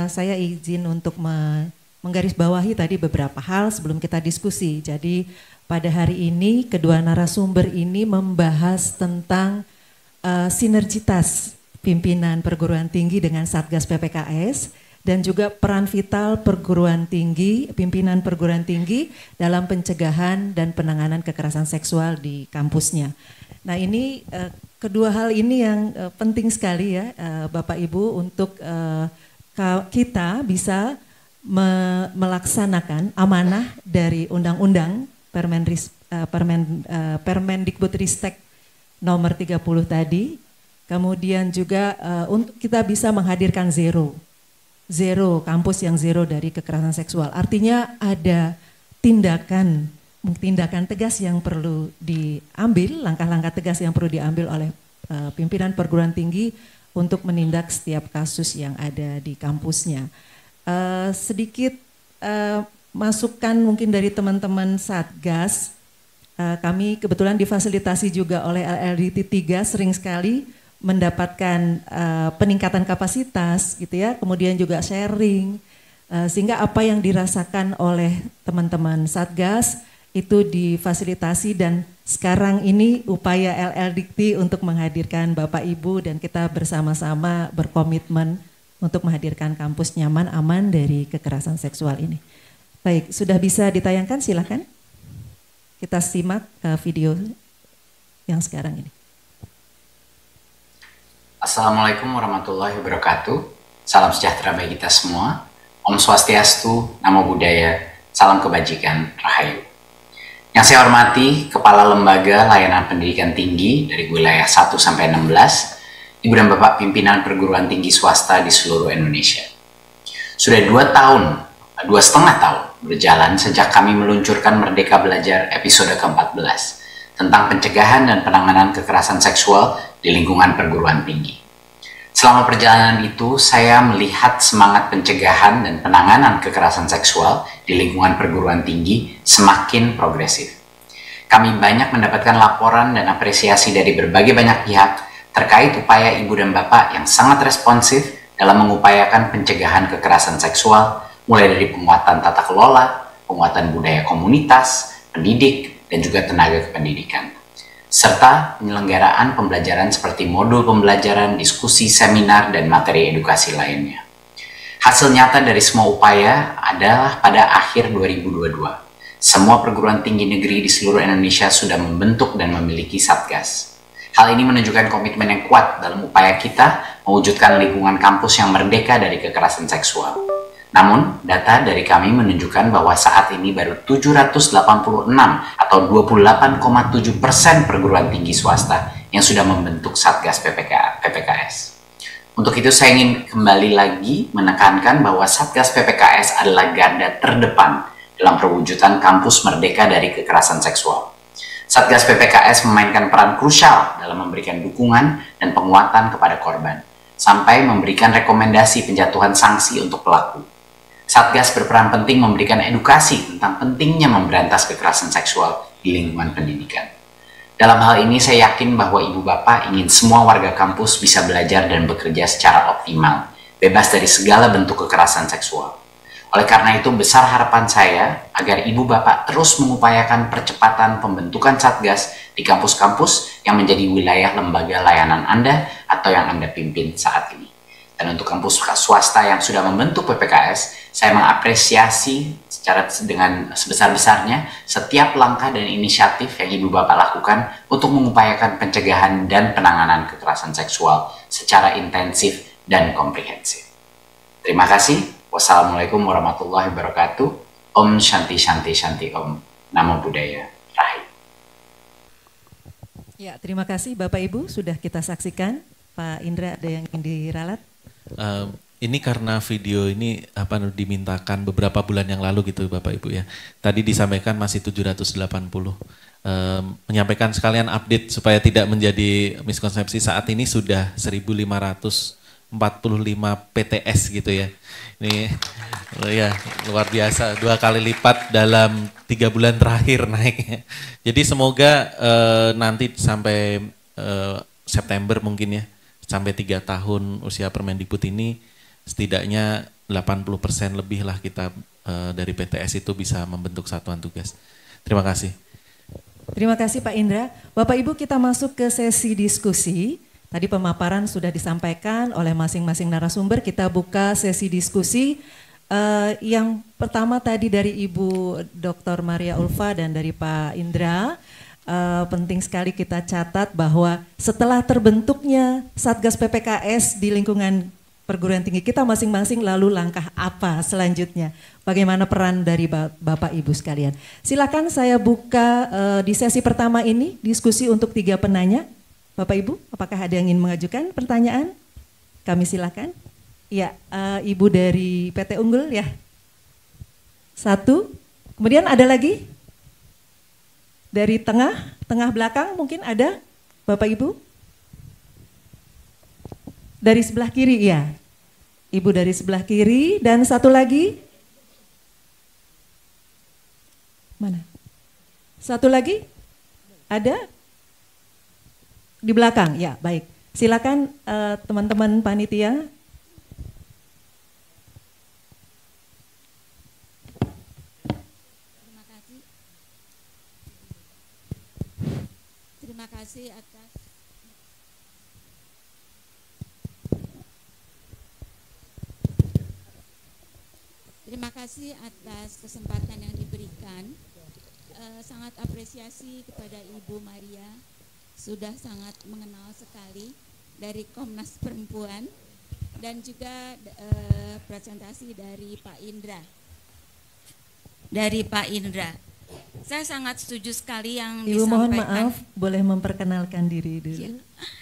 Saya izin untuk menggarisbawahi tadi beberapa hal sebelum kita diskusi. Jadi pada hari ini kedua narasumber ini membahas tentang sinergitas pimpinan perguruan tinggi dengan Satgas PPKS dan juga peran vital perguruan tinggi, pimpinan perguruan tinggi dalam pencegahan dan penanganan kekerasan seksual di kampusnya. Nah ini kedua hal ini yang penting sekali ya Bapak Ibu untuk kita bisa melaksanakan amanah dari undang-undang Permendikbudristek nomor 30 tadi, kemudian juga untuk kita bisa menghadirkan zero kampus yang zero dari kekerasan seksual. Artinya ada tindakan tegas yang perlu diambil, langkah-langkah tegas yang perlu diambil oleh pimpinan perguruan tinggi untuk menindak setiap kasus yang ada di kampusnya. Sedikit masukan mungkin dari teman-teman Satgas, kami kebetulan difasilitasi juga oleh LLDT 3 sering sekali mendapatkan peningkatan kapasitas gitu ya, kemudian juga sharing, sehingga apa yang dirasakan oleh teman-teman Satgas itu difasilitasi dan sekarang ini upaya LLDT untuk menghadirkan Bapak Ibu dan kita bersama-sama berkomitmen untuk menghadirkan kampus nyaman aman dari kekerasan seksual ini. Baik, sudah bisa ditayangkan, silakan. Kita simak video yang sekarang ini. Assalamualaikum warahmatullahi wabarakatuh. Salam sejahtera bagi kita semua. Om Swastiastu, Namo Buddhaya, salam kebajikan, Rahayu. Yang saya hormati Kepala Lembaga Layanan Pendidikan Tinggi dari wilayah 1 sampai 16, Ibu dan Bapak pimpinan perguruan tinggi swasta di seluruh Indonesia. Sudah 2,5 tahun berjalan sejak kami meluncurkan Merdeka Belajar episode ke-14 tentang pencegahan dan penanganan kekerasan seksual di lingkungan perguruan tinggi. Selama perjalanan itu, saya melihat semangat pencegahan dan penanganan kekerasan seksual di lingkungan perguruan tinggi semakin progresif. Kami banyak mendapatkan laporan dan apresiasi dari berbagai banyak pihak terkait upaya Ibu dan Bapak yang sangat responsif dalam mengupayakan pencegahan kekerasan seksual, mulai dari penguatan tata kelola, penguatan budaya komunitas, pendidik, dan juga tenaga kependidikan, serta penyelenggaraan pembelajaran seperti modul pembelajaran, diskusi, seminar, dan materi edukasi lainnya. Hasil nyata dari semua upaya adalah pada akhir 2022, semua perguruan tinggi negeri di seluruh Indonesia sudah membentuk dan memiliki Satgas. Hal ini menunjukkan komitmen yang kuat dalam upaya kita mewujudkan lingkungan kampus yang merdeka dari kekerasan seksual. Namun, data dari kami menunjukkan bahwa saat ini baru 786 atau 28,7% perguruan tinggi swasta yang sudah membentuk Satgas PPKS. Untuk itu saya ingin kembali lagi menekankan bahwa Satgas PPKS adalah garda terdepan dalam perwujudan kampus merdeka dari kekerasan seksual. Satgas PPKS memainkan peran krusial dalam memberikan dukungan dan penguatan kepada korban, sampai memberikan rekomendasi penjatuhan sanksi untuk pelaku. Satgas berperan penting memberikan edukasi tentang pentingnya memberantas kekerasan seksual di lingkungan pendidikan. Dalam hal ini saya yakin bahwa Ibu Bapak ingin semua warga kampus bisa belajar dan bekerja secara optimal, bebas dari segala bentuk kekerasan seksual. Oleh karena itu, besar harapan saya agar Ibu Bapak terus mengupayakan percepatan pembentukan Satgas di kampus-kampus yang menjadi wilayah lembaga layanan Anda atau yang Anda pimpin saat ini. Dan untuk kampus swasta yang sudah membentuk PPKS, saya mengapresiasi dengan sebesar-besarnya setiap langkah dan inisiatif yang Ibu Bapak lakukan untuk mengupayakan pencegahan dan penanganan kekerasan seksual secara intensif dan komprehensif. Terima kasih. Wassalamualaikum warahmatullahi wabarakatuh. Om Shanti Shanti Shanti Om. Namo Buddhaya. Rahayu. Ya, terima kasih Bapak Ibu sudah kita saksikan. Pak Indra, ada yang ingin diralat? Ini karena video ini dimintakan beberapa bulan yang lalu gitu Bapak Ibu ya. Tadi disampaikan masih 780. Menyampaikan sekalian update supaya tidak menjadi miskonsepsi, saat ini sudah 1.545 PTS gitu ya. Ini ya luar biasa, 2 kali lipat dalam 3 bulan terakhir naiknya. Jadi semoga nanti sampai September mungkin ya, sampai 3 tahun usia Permendikbud ini setidaknya 80% lebih lah kita dari PTS itu bisa membentuk satuan tugas. Terima kasih. Terima kasih Pak Indra. Bapak Ibu, kita masuk ke sesi diskusi. Tadi pemaparan sudah disampaikan oleh masing-masing narasumber, kita buka sesi diskusi. Yang pertama tadi dari Ibu Dr. Maria Ulfa dan dari Pak Indra, penting sekali kita catat bahwa setelah terbentuknya Satgas PPKS di lingkungan perguruan tinggi kita masing-masing, lalu langkah apa selanjutnya? Bagaimana peran dari Bapak Ibu sekalian? Silakan saya buka di sesi pertama ini diskusi untuk 3 penanya. Bapak Ibu, apakah ada yang ingin mengajukan pertanyaan? Kami silakan. Ya, Ibu dari PT Unggul ya. 1. Kemudian ada lagi? Dari tengah belakang mungkin ada Bapak Ibu? Dari sebelah kiri ya. Ibu dari sebelah kiri dan 1 lagi? Mana? 1 lagi? Ada? Di belakang, ya baik. Silakan teman-teman panitia. Terima kasih atas kesempatan yang diberikan. Sangat apresiasi kepada Ibu Maria, sudah sangat mengenal sekali dari Komnas Perempuan, dan juga presentasi dari Pak Indra. Saya sangat setuju sekali yang Ibu disampaikan. mohon maaf, boleh memperkenalkan diri dulu. Ya.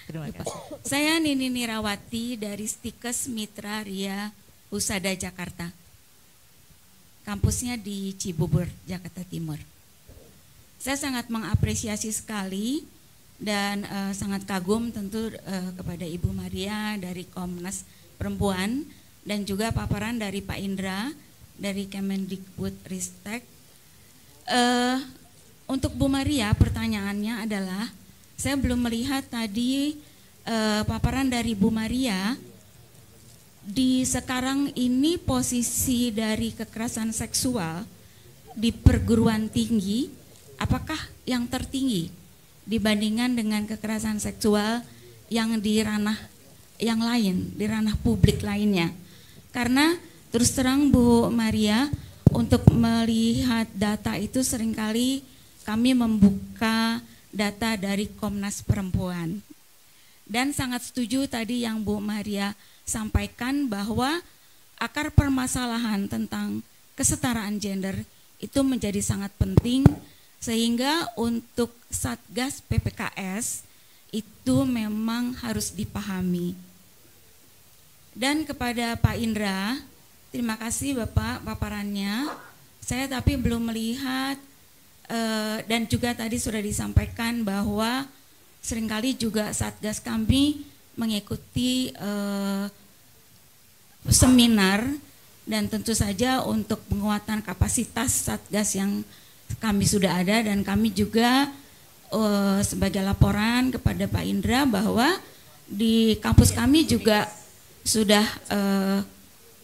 Terima kasih. Saya Nini Nirawati dari Stikes Mitra Ria Husada Jakarta. Kampusnya di Cibubur, Jakarta Timur. Saya sangat mengapresiasi sekali dan sangat kagum tentu kepada Ibu Maria dari Komnas Perempuan, dan juga paparan dari Pak Indra dari Kemendikbud Ristek. Untuk Bu Maria, pertanyaannya adalah, saya belum melihat tadi paparan dari Bu Maria di sekarang ini posisi dari kekerasan seksual di perguruan tinggi, apakah yang tertinggi dibandingkan dengan kekerasan seksual yang di ranah yang lain, di ranah publik lainnya. Karena terus terang Bu Maria, untuk melihat data itu seringkali kami membuka data dari Komnas Perempuan. Dan sangat setuju tadi yang Bu Maria sampaikan bahwa akar permasalahan tentang kesetaraan gender itu menjadi sangat penting, sehingga untuk Satgas PPKS itu memang harus dipahami. Dan kepada Pak Indra, terima kasih Bapak paparannya. Saya tapi belum melihat dan juga tadi sudah disampaikan bahwa seringkali juga Satgas kami mengikuti seminar, dan tentu saja untuk penguatan kapasitas Satgas yang kami sudah ada, dan kami juga sebagai laporan kepada Pak Indra bahwa di kampus kami juga sudah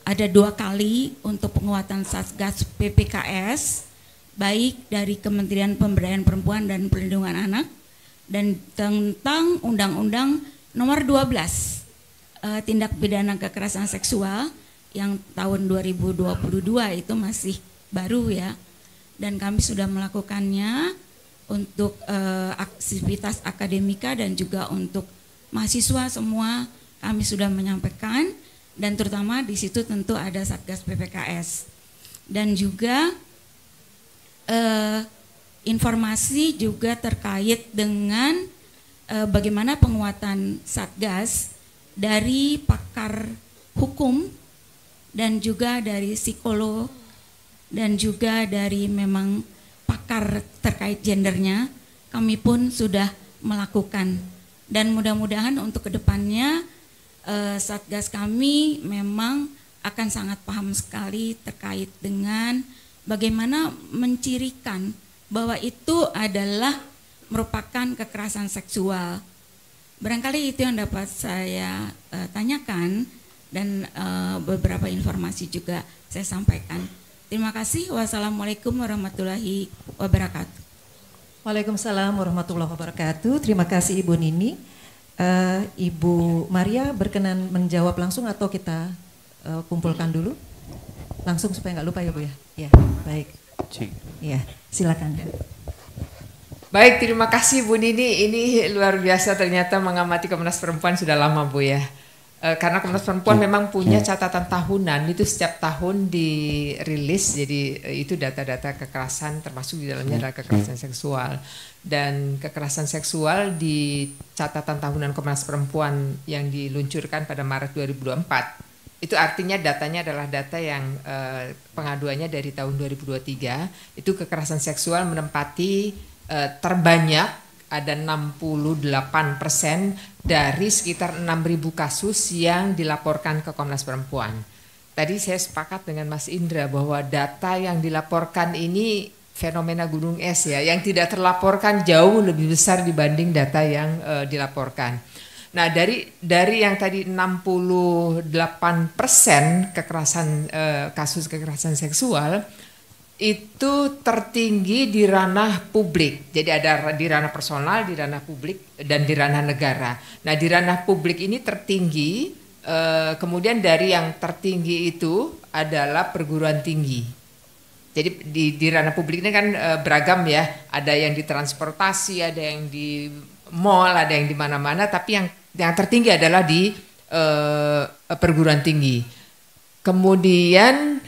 ada 2 kali untuk penguatan Satgas PPKS, baik dari Kementerian Pemberdayaan Perempuan dan Perlindungan Anak, dan tentang Undang-Undang Nomor 12 tindak pidana kekerasan seksual yang tahun 2022 itu masih baru ya, dan kami sudah melakukannya untuk aktivitas akademika dan juga untuk mahasiswa semua kami sudah menyampaikan, dan terutama di situ tentu ada Satgas PPKS dan juga informasi juga terkait dengan bagaimana penguatan Satgas dari pakar hukum dan juga dari psikolog dan juga dari memang pakar terkait gendernya, kami pun sudah melakukan, dan mudah-mudahan untuk kedepannya Satgas kami memang akan sangat paham sekali terkait dengan bagaimana mencirikan bahwa itu adalah merupakan kekerasan seksual. Barangkali itu yang dapat saya tanyakan, dan beberapa informasi juga saya sampaikan. Terima kasih. Wassalamualaikum warahmatullahi wabarakatuh. Waalaikumsalam warahmatullahi wabarakatuh. Terima kasih Ibu Nini. Ibu Maria berkenan menjawab langsung atau kita kumpulkan dulu? Langsung supaya nggak lupa ya Bu ya. Ya, baik. Ya, silakan. Baik, terima kasih Bu Nini. Ini luar biasa, ternyata mengamati Komnas Perempuan sudah lama Bu ya. Karena Komnas Perempuan memang punya catatan tahunan, itu setiap tahun dirilis, jadi itu data-data kekerasan, termasuk di dalamnya adalah kekerasan seksual. Dan kekerasan seksual di catatan tahunan Komnas Perempuan yang diluncurkan pada Maret 2024, itu artinya datanya adalah data yang pengaduannya dari tahun 2023, itu kekerasan seksual menempati terbanyak, ada 68% dari sekitar 6.000 kasus yang dilaporkan ke Komnas Perempuan. Tadi saya sepakat dengan Mas Indra bahwa data yang dilaporkan ini fenomena gunung es ya, yang tidak terlaporkan jauh lebih besar dibanding data yang dilaporkan. Nah, dari yang tadi 68% kasus kekerasan seksual itu tertinggi di ranah publik. Jadi ada di ranah personal, di ranah publik, dan di ranah negara. Nah, di ranah publik ini tertinggi, kemudian dari yang tertinggi itu adalah perguruan tinggi. Jadi di ranah publik ini kan beragam ya, ada yang di transportasi, ada yang di mall, ada yang di mana-mana, tapi yang tertinggi adalah di perguruan tinggi. Kemudian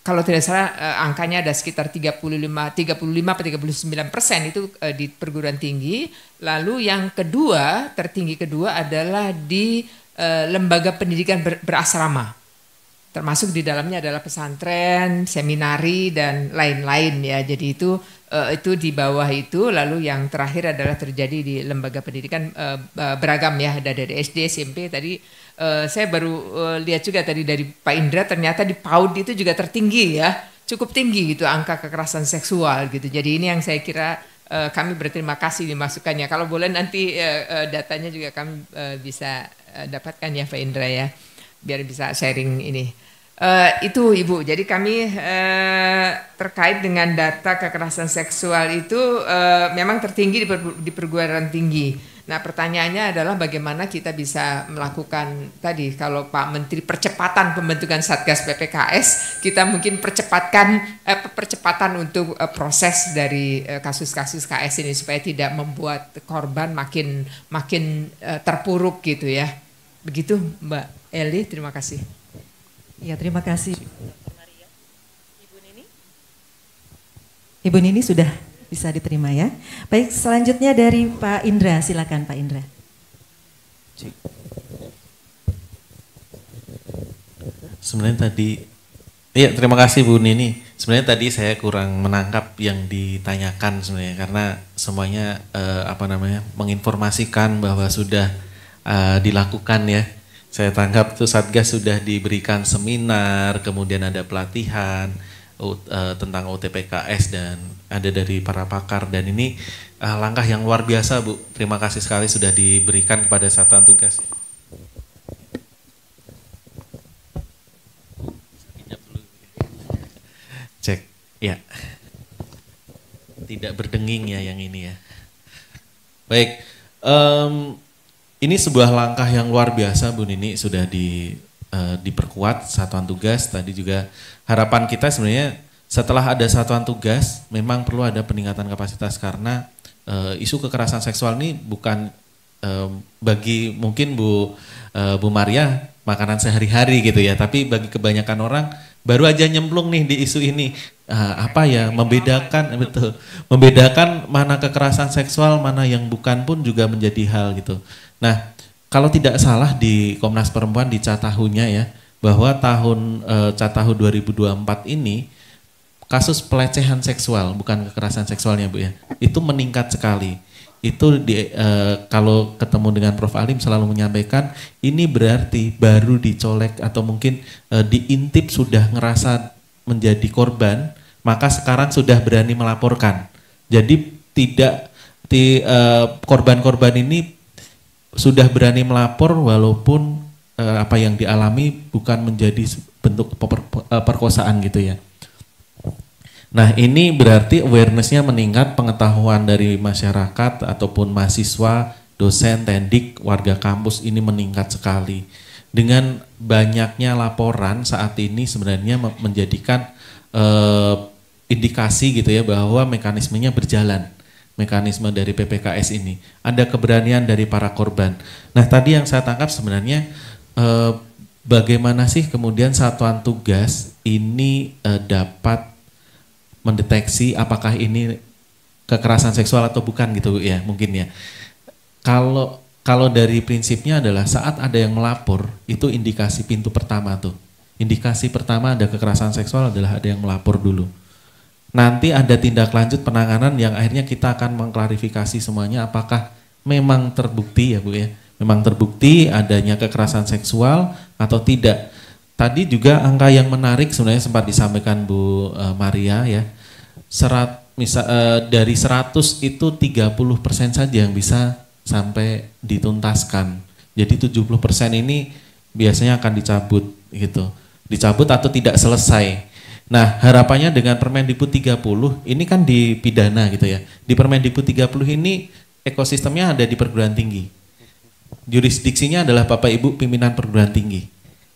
kalau tidak salah angkanya ada sekitar 35-39% itu di perguruan tinggi. Lalu yang kedua, tertinggi kedua adalah di lembaga pendidikan berasrama. Termasuk di dalamnya adalah pesantren, seminari, dan lain-lain ya. Jadi itu di bawah itu. Lalu yang terakhir adalah terjadi di lembaga pendidikan beragam ya, ada dari SD, SMP. Tadi saya baru lihat juga tadi dari Pak Indra, ternyata di PAUD itu juga tertinggi ya, cukup tinggi gitu angka kekerasan seksual gitu. Jadi ini yang saya kira kami berterima kasih dimasukkannya. Kalau boleh nanti datanya juga kami bisa dapatkan ya Pak Indra ya, biar bisa sharing ini. Itu Ibu, jadi kami terkait dengan data kekerasan seksual itu memang tertinggi di perguruan tinggi. Nah, pertanyaannya adalah bagaimana kita bisa melakukan tadi, kalau Pak Menteri percepatan pembentukan Satgas PPKS, kita mungkin percepatan untuk proses dari kasus-kasus KS ini supaya tidak membuat korban makin terpuruk gitu ya. Begitu Mbak Eli, terima kasih. Ya, terima kasih. Ibu Nini sudah bisa diterima ya. Baik, selanjutnya dari Pak Indra, silakan Pak Indra. Sebenarnya tadi, iya terima kasih Bu Nini. Sebenarnya tadi saya kurang menangkap yang ditanyakan sebenarnya, karena semuanya menginformasikan bahwa sudah dilakukan ya. Saya tangkap tuh Satgas sudah diberikan seminar, kemudian ada pelatihan tentang UTPKS dan ada dari para pakar, dan ini langkah yang luar biasa Bu. Terima kasih sekali sudah diberikan kepada satuan tugas. Ya, tidak berdenging ya yang ini ya. Baik, ini sebuah langkah yang luar biasa Bu Nini, sudah diperkuat satuan tugas. Tadi juga harapan kita sebenarnya setelah ada satuan tugas memang perlu ada peningkatan kapasitas karena isu kekerasan seksual ini bukan bagi mungkin Bu Maria makanan sehari-hari gitu ya, tapi bagi kebanyakan orang baru aja nyemplung nih di isu ini. Apa ya, membedakan, betul, membedakan mana kekerasan seksual mana yang bukan pun juga menjadi hal gitu. Nah, kalau tidak salah di Komnas Perempuan di Catahunya ya, bahwa Catahu 2024 ini kasus pelecehan seksual, bukan kekerasan seksualnya Bu ya, itu meningkat sekali. Itu kalau ketemu dengan Prof. Alim selalu menyampaikan ini berarti baru dicolek atau mungkin diintip sudah ngerasa menjadi korban, maka sekarang sudah berani melaporkan. Jadi korban-korban ini sudah berani melapor walaupun apa yang dialami bukan menjadi bentuk perkosaan gitu ya. Nah ini berarti awareness-nya meningkat, pengetahuan dari masyarakat ataupun mahasiswa, dosen, tendik, warga kampus ini meningkat sekali. Dengan banyaknya laporan saat ini sebenarnya menjadikan indikasi gitu ya bahwa mekanismenya berjalan. Mekanisme dari PPKS ini. Ada keberanian dari para korban. Nah tadi yang saya tangkap sebenarnya bagaimana sih kemudian satuan tugas ini dapat mendeteksi apakah ini kekerasan seksual atau bukan gitu ya mungkin ya. Kalau dari prinsipnya adalah saat ada yang melapor itu indikasi pintu pertama tuh. Indikasi pertama ada kekerasan seksual adalah ada yang melapor dulu. Nanti ada tindak lanjut penanganan yang akhirnya kita akan mengklarifikasi semuanya apakah memang terbukti ya Bu ya. Memang terbukti adanya kekerasan seksual atau tidak. Tadi juga angka yang menarik sebenarnya sempat disampaikan Bu Maria ya. Dari 100 itu 30% saja yang bisa sampai dituntaskan. Jadi 70% ini biasanya akan dicabut gitu. Dicabut atau tidak selesai. Nah, harapannya dengan Permendikbud 30 ini kan dipidana gitu ya. Di Permendikbud 30 ini ekosistemnya ada di perguruan tinggi. Jurisdiksinya adalah Bapak Ibu pimpinan perguruan tinggi.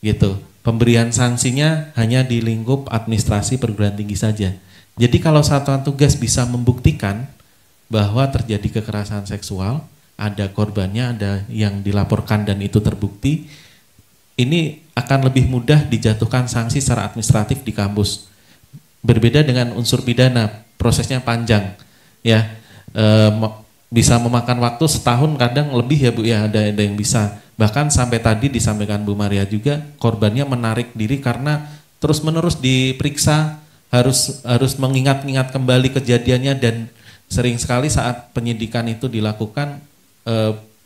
Gitu. Pemberian sanksinya hanya di lingkup administrasi perguruan tinggi saja. Jadi kalau satuan tugas bisa membuktikan bahwa terjadi kekerasan seksual, ada korbannya, ada yang dilaporkan dan itu terbukti, ini akan lebih mudah dijatuhkan sanksi secara administratif di kampus. Berbeda dengan unsur pidana, prosesnya panjang, ya bisa memakan waktu setahun kadang lebih ya Bu ya, ada yang bisa. Bahkan sampai tadi disampaikan Bu Maria juga, korbannya menarik diri karena terus-menerus diperiksa, harus mengingat-ingat kembali kejadiannya dan sering sekali saat penyidikan itu dilakukan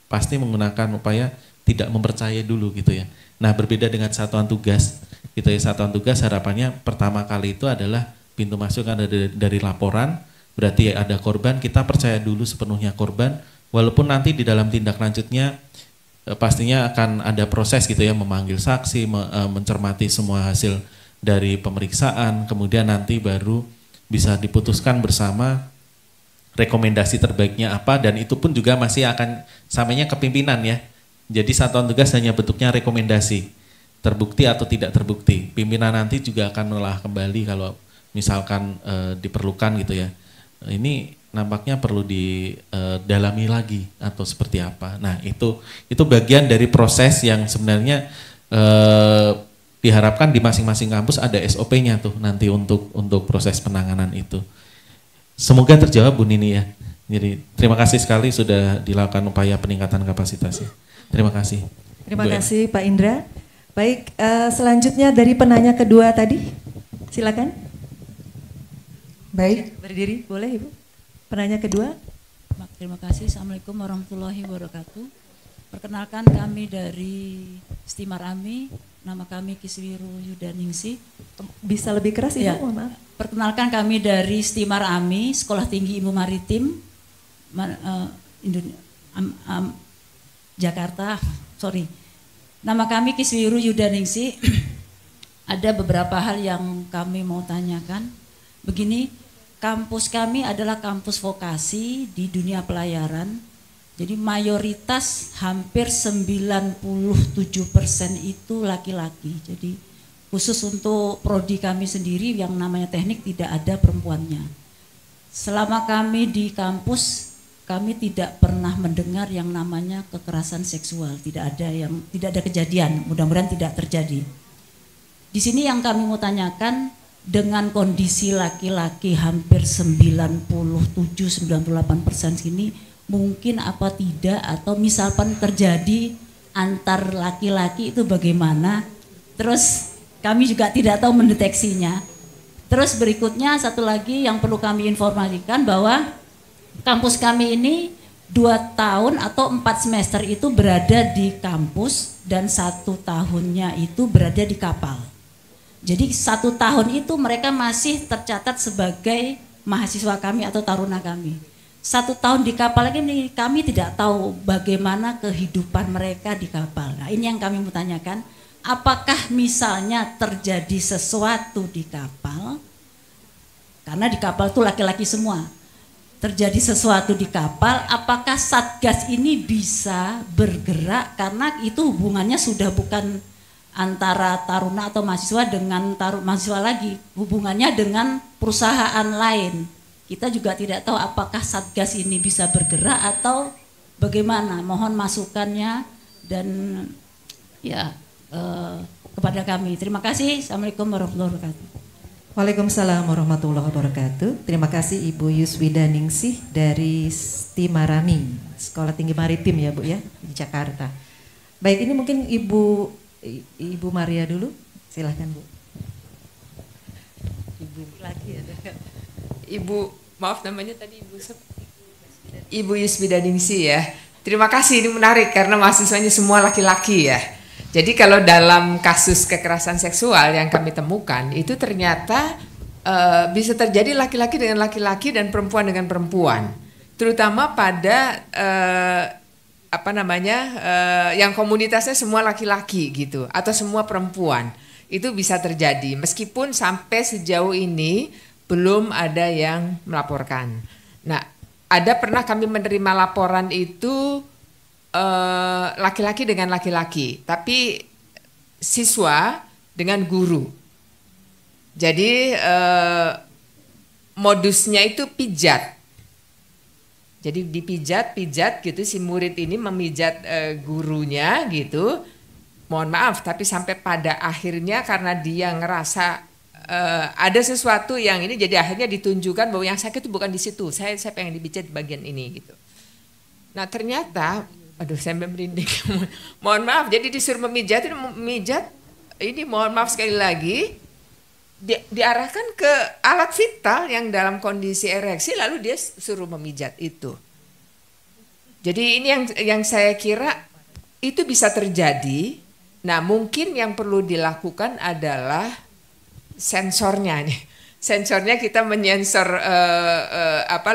pasti menggunakan upaya tidak mempercayai dulu gitu ya. Nah berbeda dengan satuan tugas, gitu ya, satuan tugas harapannya pertama kali itu adalah pintu masuk kan dari laporan, berarti ada korban, kita percaya dulu sepenuhnya korban, walaupun nanti di dalam tindak lanjutnya pastinya akan ada proses gitu ya, memanggil saksi, mencermati semua hasil dari pemeriksaan, kemudian nanti baru bisa diputuskan bersama rekomendasi terbaiknya apa, dan itu pun juga masih akan sampainya ke pimpinan ya. Jadi satuan tugas hanya bentuknya rekomendasi, terbukti atau tidak terbukti. Pimpinan nanti juga akan menelaah kembali kalau misalkan diperlukan gitu ya. Ini nampaknya perlu didalami lagi atau seperti apa. Nah itu bagian dari proses yang sebenarnya diharapkan di masing-masing kampus ada SOP-nya tuh nanti untuk proses penanganan itu. Semoga terjawab Bu Nini ya. Jadi terima kasih sekali sudah dilakukan upaya peningkatan kapasitasnya. Terima kasih. Terima kasih Pak Indra. Baik, selanjutnya dari penanya kedua tadi, silakan. Baik, berdiri boleh Ibu. Penanya kedua. Terima kasih. Assalamualaikum warahmatullahi wabarakatuh. Perkenalkan kami dari Stimar AMI, nama kami Kiswiru Yudaningsih. Bisa lebih keras Ibu, ya, maaf. Perkenalkan kami dari Stimar AMI, Sekolah Tinggi Ilmu Maritim, Jakarta, Nama kami Kiswiru Yudaningsih. Ada beberapa hal yang kami mau tanyakan. Begini, kampus kami adalah kampus vokasi di dunia pelayaran. Jadi mayoritas hampir 97% itu laki-laki. Jadi khusus untuk prodi kami sendiri yang namanya teknik tidak ada perempuannya. Selama kami di kampus, kami tidak pernah mendengar yang namanya kekerasan seksual. Tidak ada kejadian, mudah-mudahan tidak terjadi. Di sini yang kami mau tanyakan, dengan kondisi laki-laki hampir 97-98% ini, mungkin apa tidak, atau misalkan terjadi antar laki-laki itu bagaimana? Terus kami juga tidak tahu mendeteksinya. Terus berikutnya satu lagi yang perlu kami informasikan bahwa kampus kami ini 2 tahun atau 4 semester itu berada di kampus dan 1 tahunnya itu berada di kapal. Jadi 1 tahun itu mereka masih tercatat sebagai mahasiswa kami atau taruna kami. 1 tahun di kapal lagi kami tidak tahu bagaimana kehidupan mereka di kapal. Nah, ini yang kami mau tanyakan, apakah misalnya terjadi sesuatu di kapal, karena di kapal itu laki-laki semua, terjadi sesuatu di kapal, apakah Satgas ini bisa bergerak, karena itu hubungannya sudah bukan antara taruna atau mahasiswa dengan mahasiswa lagi, hubungannya dengan perusahaan lain. Kita juga tidak tahu apakah Satgas ini bisa bergerak atau bagaimana. Mohon masukannya dan ya kepada kami. Terima kasih. Assalamualaikum warahmatullahi wabarakatuh. Waalaikumsalam warahmatullahi wabarakatuh. Terima kasih Ibu Yuswida Ningsih dari Stimarami, Sekolah Tinggi Maritim ya Bu ya, di Jakarta. Baik, ini mungkin Ibu Maria dulu, silahkan Bu. Ibu, maaf namanya tadi Ibu Yuswida Ningsih ya. Terima kasih, ini menarik karena mahasiswanya semua laki-laki ya. Jadi kalau dalam kasus kekerasan seksual yang kami temukan itu ternyata bisa terjadi laki-laki dengan laki-laki dan perempuan dengan perempuan. Terutama pada yang komunitasnya semua laki-laki gitu atau semua perempuan. Itu bisa terjadi meskipun sampai sejauh ini belum ada yang melaporkan. Nah, pernah kami menerima laporan itu laki-laki dengan laki-laki, tapi siswa dengan guru. Jadi modusnya itu pijat. Jadi dipijat gitu, si murid ini memijat gurunya gitu. Mohon maaf, tapi sampai pada akhirnya karena dia ngerasa ada sesuatu yang ini, jadi akhirnya ditunjukkan bahwa yang sakit itu bukan di situ. Saya pengen dipijat di bagian ini gitu. Nah ternyata, aduh saya merinding. Mohon maaf, jadi disuruh memijat ini mohon maaf sekali lagi, diarahkan ke alat vital yang dalam kondisi ereksi, lalu dia suruh memijat itu. Jadi ini yang saya kira itu bisa terjadi. Nah mungkin yang perlu dilakukan adalah sensornya nih. Sensornya kita menyensor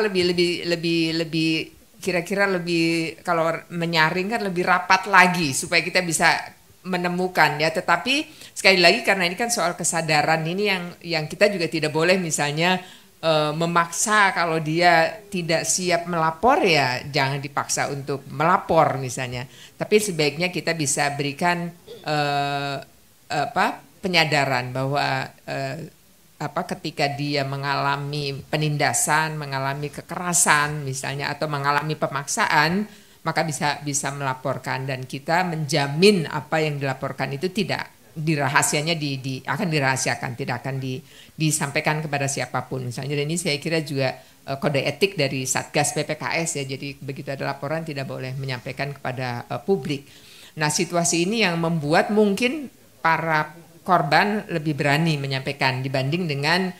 lebih kira-kira lebih, kalau menyaring kan lebih rapat lagi supaya kita bisa menemukan ya. Tetapi sekali lagi karena ini kan soal kesadaran ini yang kita juga tidak boleh misalnya memaksa, kalau dia tidak siap melapor ya jangan dipaksa untuk melapor misalnya. Tapi sebaiknya kita bisa berikan penyadaran bahwa ketika dia mengalami penindasan, mengalami kekerasan misalnya atau mengalami pemaksaan, maka bisa melaporkan, dan kita menjamin apa yang dilaporkan itu tidak dirahasianya akan dirahasiakan, tidak akan disampaikan kepada siapapun misalnya. Dan ini saya kira juga kode etik dari Satgas PPKS ya, jadi begitu ada laporan tidak boleh menyampaikan kepada publik. Nah situasi ini yang membuat mungkin para korban lebih berani menyampaikan dibanding dengan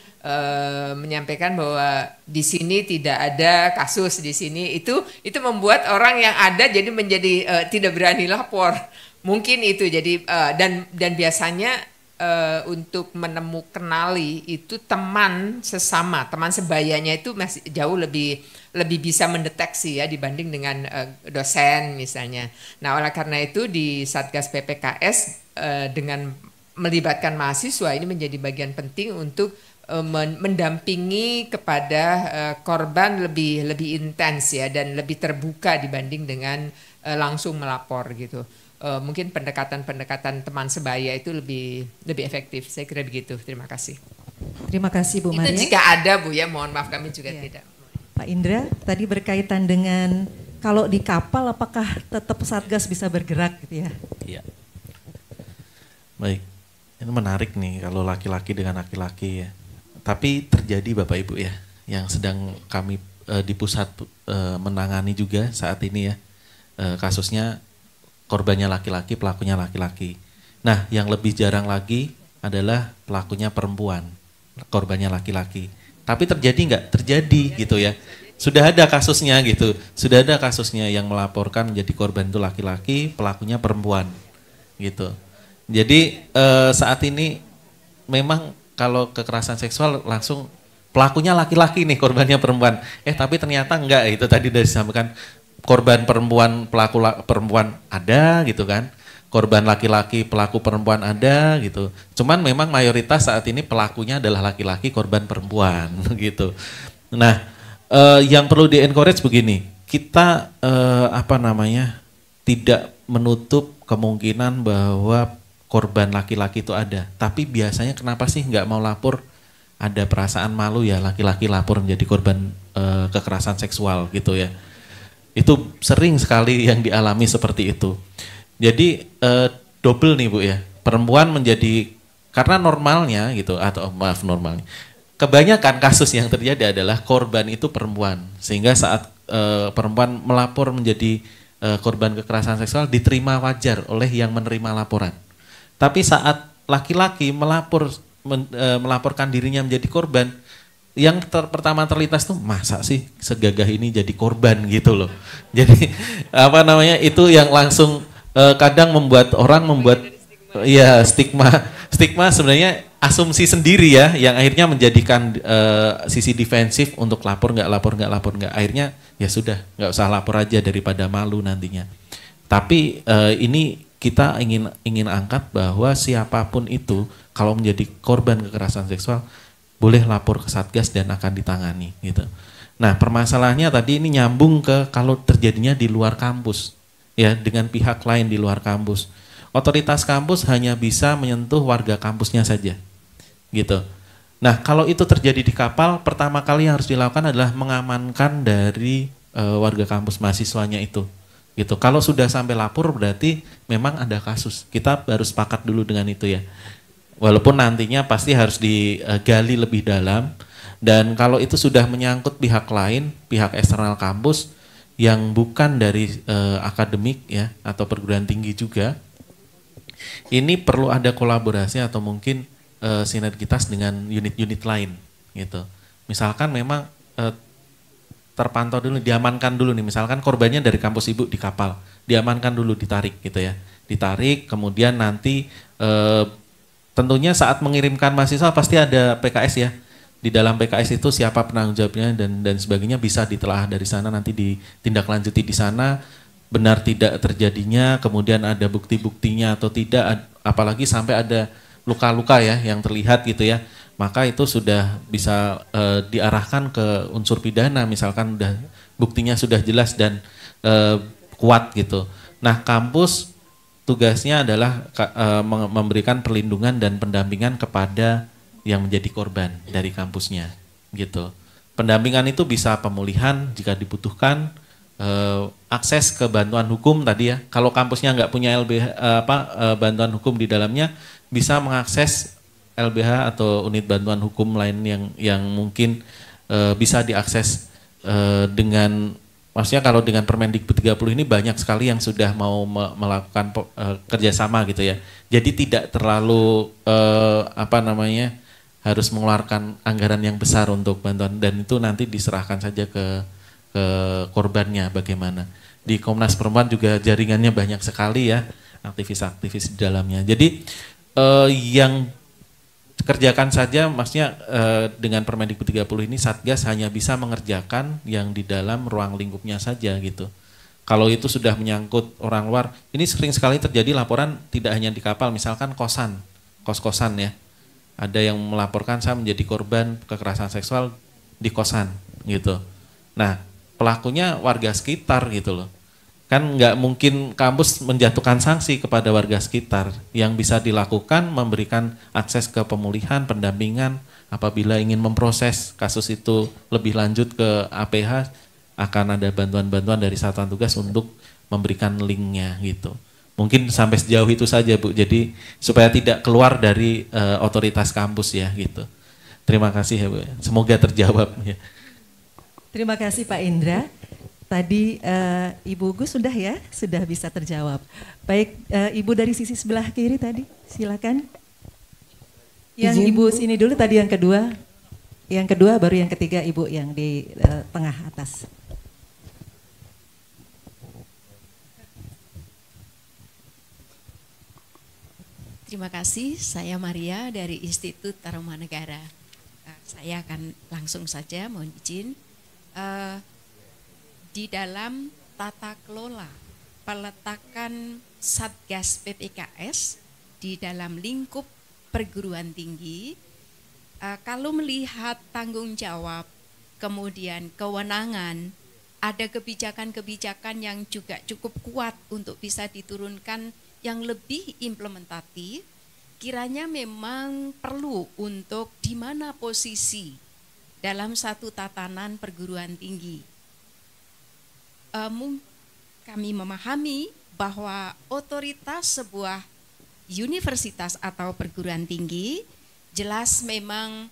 menyampaikan bahwa di sini tidak ada kasus di sini, itu membuat orang yang ada jadi menjadi tidak berani lapor. Mungkin itu jadi dan biasanya untuk kenali itu teman sesama, teman sebayanya itu masih jauh lebih bisa mendeteksi ya dibanding dengan dosen misalnya. Nah, oleh karena itu di Satgas PPKS dengan melibatkan mahasiswa ini menjadi bagian penting untuk mendampingi kepada korban lebih intens ya, dan lebih terbuka dibanding dengan langsung melapor gitu. Mungkin pendekatan teman sebaya itu lebih efektif. Saya kira begitu. Terima kasih. Terima kasih Bu Maria. Itu jika ada Bu ya, mohon maaf kami juga tidak. Pak Indra, tadi berkaitan dengan kalau di kapal apakah tetap Satgas bisa bergerak gitu ya? Iya. Baik, ini menarik nih kalau laki-laki dengan laki-laki ya. Tapi terjadi Bapak Ibu ya, yang sedang kami di pusat menangani juga saat ini ya. Kasusnya korbannya laki-laki, pelakunya laki-laki. Nah, yang lebih jarang lagi adalah pelakunya perempuan, korbannya laki-laki. Tapi terjadi nggak? Terjadi gitu ya. Sudah ada kasusnya gitu. Sudah ada kasusnya yang melaporkan menjadi korban itu laki-laki, pelakunya perempuan gitu. Jadi saat ini memang kalau kekerasan seksual langsung pelakunya laki-laki nih, korbannya perempuan. Tapi ternyata enggak, itu tadi sudah disampaikan. Korban perempuan, pelaku perempuan ada gitu kan. Korban laki-laki, pelaku perempuan ada gitu. Cuman memang mayoritas saat ini pelakunya adalah laki-laki, korban perempuan gitu. Nah, yang perlu di-encourage begini, kita tidak menutup kemungkinan bahwa korban laki-laki itu ada. Tapi biasanya kenapa sih nggak mau lapor? Ada perasaan malu ya laki-laki lapor menjadi korban kekerasan seksual gitu ya. Itu sering sekali yang dialami seperti itu. Jadi double nih Bu ya, perempuan menjadi, karena normalnya gitu, atau normalnya, kebanyakan kasus yang terjadi adalah korban itu perempuan. Sehingga saat perempuan melapor menjadi korban kekerasan seksual diterima wajar oleh yang menerima laporan. Tapi saat laki-laki melaporkan dirinya menjadi korban, yang pertama terlintas tuh masa sih segagah ini jadi korban gitu loh. Jadi itu yang langsung kadang membuat ya stigma sebenarnya asumsi sendiri ya, yang akhirnya menjadikan sisi defensif untuk lapor nggak, akhirnya ya sudah nggak usah lapor aja daripada malu nantinya. Tapi ini kita ingin angkat bahwa siapapun itu kalau menjadi korban kekerasan seksual boleh lapor ke Satgas dan akan ditangani gitu. Nah, permasalahannya tadi ini nyambung ke kalau terjadinya di luar kampus ya, dengan pihak lain di luar kampus. Otoritas kampus hanya bisa menyentuh warga kampusnya saja. Gitu. Nah, kalau itu terjadi di kapal, pertama kali yang harus dilakukan adalah mengamankan dari warga kampus mahasiswanya itu. Gitu. Kalau sudah sampai lapor berarti memang ada kasus. Kita harus sepakat dulu dengan itu ya. Walaupun nantinya pasti harus digali lebih dalam, dan kalau itu sudah menyangkut pihak lain, pihak eksternal kampus yang bukan dari akademik ya atau perguruan tinggi juga, ini perlu ada kolaborasi atau mungkin sinergitas dengan unit-unit lain gitu. Misalkan memang terpantau dulu, diamankan dulu nih, misalkan korbannya dari kampus ibu di kapal, diamankan dulu, ditarik gitu ya, ditarik, kemudian nanti tentunya saat mengirimkan mahasiswa pasti ada PKS ya. Di dalam PKS itu siapa penanggung jawabnya dan sebagainya bisa ditelaah dari sana, nanti ditindaklanjuti di sana, benar tidak terjadinya, kemudian ada bukti-buktinya atau tidak, apalagi sampai ada luka-luka ya yang terlihat gitu ya. Maka itu sudah bisa diarahkan ke unsur pidana, misalkan udah buktinya sudah jelas dan kuat gitu. Nah, kampus tugasnya adalah memberikan perlindungan dan pendampingan kepada yang menjadi korban dari kampusnya gitu. Pendampingan itu bisa pemulihan jika dibutuhkan, akses ke bantuan hukum tadi ya. Kalau kampusnya nggak punya LBH bantuan hukum di dalamnya, bisa mengakses LBH atau unit bantuan hukum lain yang mungkin bisa diakses dengan, maksudnya kalau dengan Permendikbud 30 ini banyak sekali yang sudah mau melakukan kerjasama gitu ya. Jadi tidak terlalu harus mengeluarkan anggaran yang besar untuk bantuan, dan itu nanti diserahkan saja ke korbannya bagaimana. Di Komnas Perempuan juga jaringannya banyak sekali ya, aktivis-aktivis di dalamnya. Jadi yang kerjakan saja, maksudnya dengan Permendikbud 30 ini Satgas hanya bisa mengerjakan yang di dalam ruang lingkupnya saja gitu. Kalau itu sudah menyangkut orang luar, ini sering sekali terjadi laporan tidak hanya di kapal, misalkan kos-kosan ya. ada yang melaporkan saya menjadi korban kekerasan seksual di kosan gitu. Nah, pelakunya warga sekitar gitu loh. Kan nggak mungkin kampus menjatuhkan sanksi kepada warga sekitar. Yang bisa dilakukan memberikan akses ke pemulihan, pendampingan. Apabila ingin memproses kasus itu lebih lanjut ke APH, akan ada bantuan-bantuan dari satuan tugas untuk memberikan linknya gitu. Mungkin sampai sejauh itu saja Bu, jadi supaya tidak keluar dari otoritas kampus ya gitu. Terima kasih ya Bu, semoga terjawab ya. Terima kasih Pak Indra. Tadi Ibu Gus sudah ya, sudah bisa terjawab. Baik, Ibu dari sisi sebelah kiri tadi, silakan. Yang Izin, Ibu sini dulu tadi yang kedua baru yang ketiga Ibu yang di tengah atas. Terima kasih, saya Maria dari Institut Tarumanegara. Saya akan langsung saja mohon izin. Di dalam tata kelola peletakan Satgas PPKS di dalam lingkup perguruan tinggi, kalau melihat tanggung jawab, kemudian kewenangan, ada kebijakan-kebijakan yang juga cukup kuat untuk bisa diturunkan yang lebih implementatif, kiranya memang perlu untuk di mana posisi dalam satu tatanan perguruan tinggi. Kami memahami bahwa otoritas sebuah universitas atau perguruan tinggi jelas memang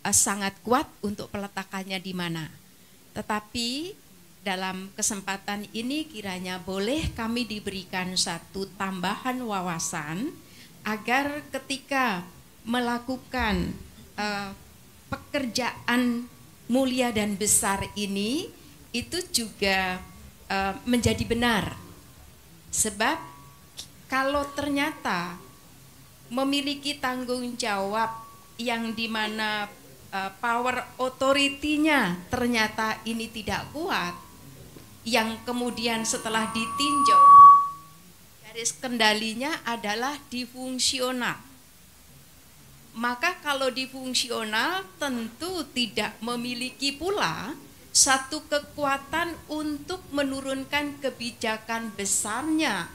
sangat kuat untuk peletakannya di mana. Tetapi dalam kesempatan ini kiranya boleh kami diberikan satu tambahan wawasan agar ketika melakukan pekerjaan mulia dan besar ini itu juga menjadi benar. Sebab kalau ternyata memiliki tanggung jawab yang dimana power authority-nya ternyata ini tidak kuat, yang kemudian setelah ditinjau garis kendalinya adalah difungsional. Maka kalau difungsional tentu tidak memiliki pula satu kekuatan untuk menurunkan kebijakan besarnya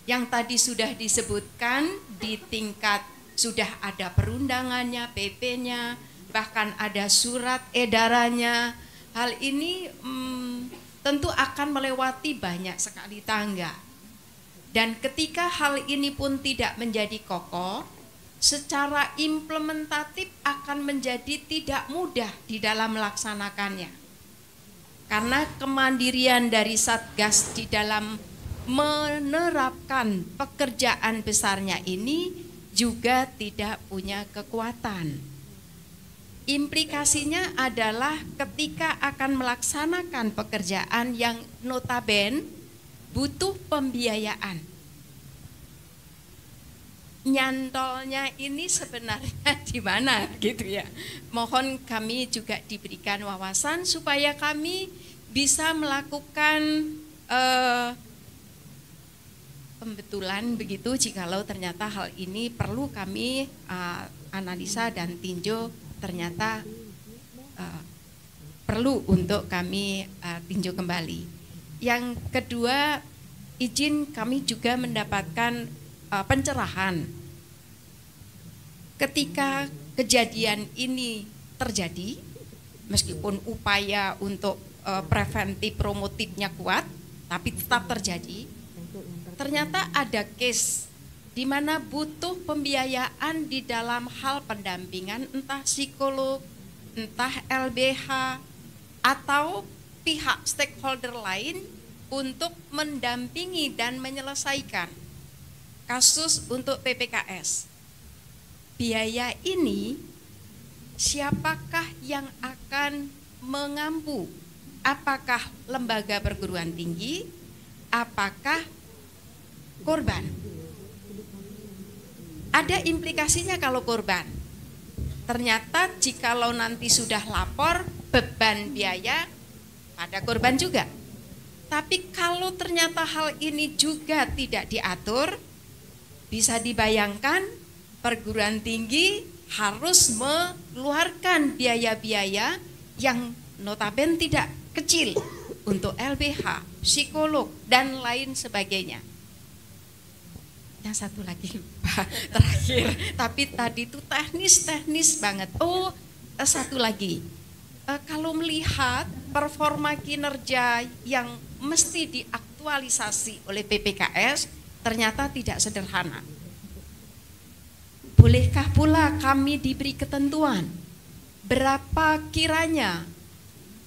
yang tadi sudah disebutkan di tingkat sudah ada perundangannya, PP-nya, bahkan ada surat edarannya. Hal ini tentu akan melewati banyak sekali tangga. Dan ketika hal ini pun tidak menjadi kokoh, secara implementatif akan menjadi tidak mudah di dalam melaksanakannya. Karena kemandirian dari Satgas di dalam menerapkan pekerjaan besarnya ini juga tidak punya kekuatan. Implikasinya adalah ketika akan melaksanakan pekerjaan yang notabene butuh pembiayaan. Nyantolnya ini sebenarnya di mana gitu ya. Mohon kami juga diberikan wawasan supaya kami bisa melakukan pembetulan begitu jikalau ternyata hal ini perlu kami analisa dan tinjau ternyata perlu untuk kami tinjau kembali. Yang kedua, izin kami juga mendapatkan pencerahan. Ketika kejadian ini terjadi, meskipun upaya untuk preventif promotifnya kuat, tapi tetap terjadi, ternyata ada case di mana butuh pembiayaan di dalam hal pendampingan entah psikolog, entah LBH, atau pihak stakeholder lain untuk mendampingi dan menyelesaikan kasus untuk PPKS. Biaya ini siapakah yang akan mengampu? Apakah lembaga perguruan tinggi? Apakah korban? Ada implikasinya kalau korban. Ternyata jikalau nanti sudah lapor, beban biaya pada korban juga. Tapi kalau ternyata hal ini juga tidak diatur, bisa dibayangkan perguruan tinggi harus mengeluarkan biaya-biaya yang notabene tidak kecil untuk LBH, psikolog, dan lain sebagainya. Yang satu lagi Pak, terakhir, tapi tadi itu teknis banget. Oh, satu lagi, kalau melihat performa kinerja yang mesti diaktualisasi oleh PPKS, ternyata tidak sederhana. Bolehkah pula kami diberi ketentuan berapa kiranya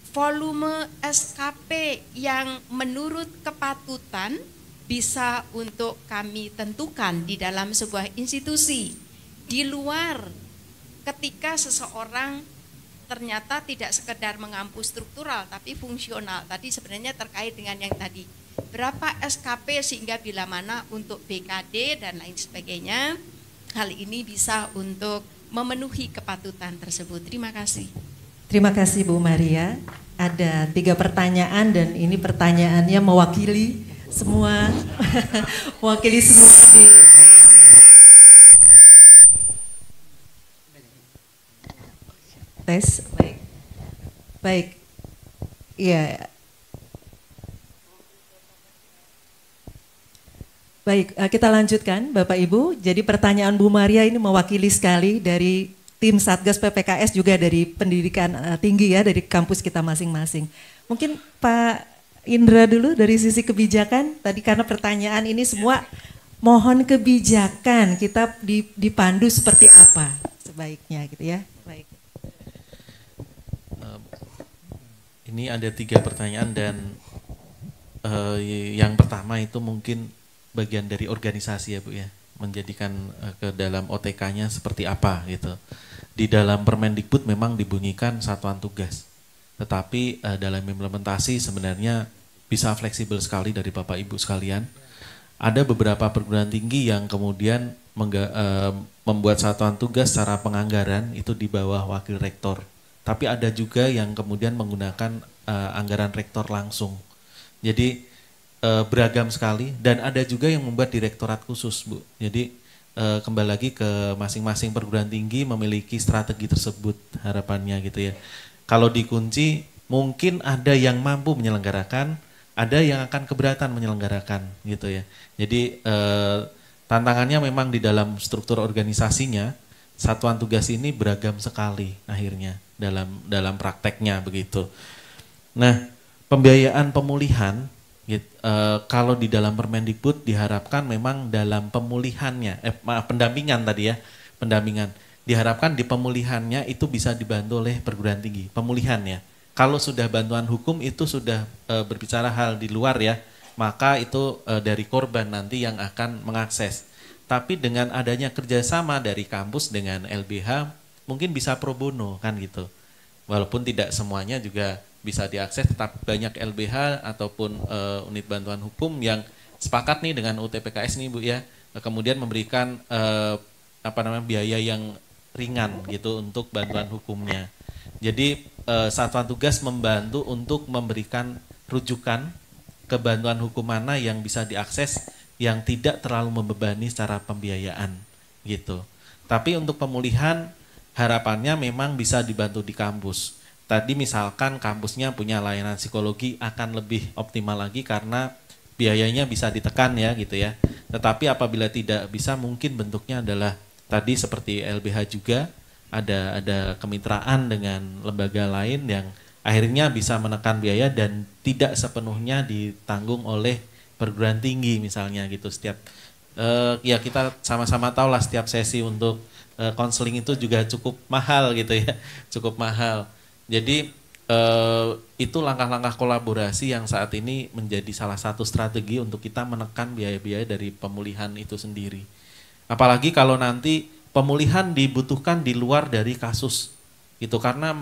volume SKP yang menurut kepatutan bisa untuk kami tentukan di dalam sebuah institusi, di luar ketika seseorang ternyata tidak sekedar mengampu struktural tapi fungsional. Tadi sebenarnya terkait dengan yang tadi, berapa SKP sehingga bila mana untuk BKD dan lain sebagainya, hal ini bisa untuk memenuhi kepatutan tersebut. Terima kasih. Terima kasih Bu Maria. Ada 3 pertanyaan dan ini pertanyaannya mewakili semua mewakili semua di tes. Baik. Iya. Baik, kita lanjutkan Bapak Ibu. Jadi pertanyaan Bu Maria ini mewakili sekali dari tim Satgas PPKS, juga dari pendidikan tinggi ya, dari kampus kita masing-masing. Mungkin Pak Indra dulu dari sisi kebijakan, tadi karena pertanyaan ini semua mohon kebijakan, kita dipandu seperti apa sebaiknya gitu ya. Baik. Ini ada 3 pertanyaan dan yang pertama itu mungkin bagian dari organisasi ya Bu ya, menjadikan ke dalam OTK-nya seperti apa gitu. Di dalam Permendikbud memang dibunyikan satuan tugas, tetapi dalam implementasi sebenarnya bisa fleksibel sekali dari Bapak Ibu sekalian. Ada beberapa perguruan tinggi yang kemudian membuat satuan tugas secara penganggaran itu di bawah wakil rektor, tapi ada juga yang kemudian menggunakan anggaran rektor langsung. Jadi beragam sekali, dan ada juga yang membuat direktorat khusus Bu. Jadi kembali lagi ke masing-masing perguruan tinggi memiliki strategi tersebut harapannya gitu ya. Kalau dikunci mungkin ada yang mampu menyelenggarakan, ada yang akan keberatan menyelenggarakan gitu ya. Jadi tantangannya memang di dalam struktur organisasinya, satuan tugas ini beragam sekali akhirnya dalam prakteknya begitu. Nah, pembiayaan pemulihan kalau di dalam Permendikbud diharapkan memang dalam pemulihannya, pendampingan tadi ya, pendampingan. Diharapkan di pemulihannya itu bisa dibantu oleh perguruan tinggi, pemulihannya. Kalau sudah bantuan hukum itu sudah berbicara hal di luar ya, maka itu dari korban nanti yang akan mengakses. Tapi dengan adanya kerjasama dari kampus dengan LBH, mungkin bisa pro bono kan gitu. Walaupun tidak semuanya juga bisa diakses, tetap banyak LBH ataupun unit bantuan hukum yang sepakat nih dengan UTPKS nih Bu ya, kemudian memberikan biaya yang ringan gitu untuk bantuan hukumnya. Jadi satuan tugas membantu untuk memberikan rujukan ke bantuan hukum mana yang bisa diakses yang tidak terlalu membebani secara pembiayaan gitu. Tapi untuk pemulihan harapannya memang bisa dibantu di kampus. Tadi misalkan kampusnya punya layanan psikologi akan lebih optimal lagi karena biayanya bisa ditekan ya gitu ya. Tetapi apabila tidak bisa, mungkin bentuknya adalah tadi seperti LBH juga ada kemitraan dengan lembaga lain yang akhirnya bisa menekan biaya dan tidak sepenuhnya ditanggung oleh perguruan tinggi misalnya gitu. Setiap ya kita sama-sama tahu lah setiap sesi untuk konseling itu juga cukup mahal gitu ya, cukup mahal. Jadi itu langkah-langkah kolaborasi yang saat ini menjadi salah satu strategi untuk kita menekan biaya-biaya dari pemulihan itu sendiri. Apalagi kalau nanti pemulihan dibutuhkan di luar dari kasus gitu, karena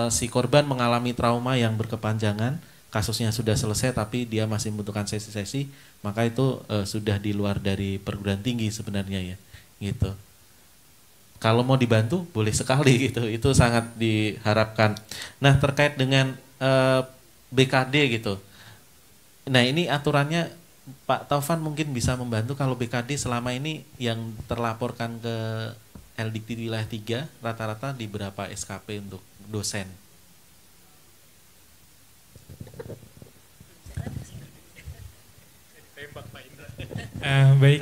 si korban mengalami trauma yang berkepanjangan, kasusnya sudah selesai tapi dia masih membutuhkan sesi-sesi, maka itu sudah di luar dari perguruan tinggi sebenarnya ya gitu. Kalau mau dibantu boleh sekali gitu, itu sangat diharapkan. Nah terkait dengan BKD gitu, nah ini aturannya Pak Taufan mungkin bisa membantu kalau BKD selama ini yang terlaporkan ke LDikti wilayah 3 rata-rata di berapa SKP untuk dosen? Baik,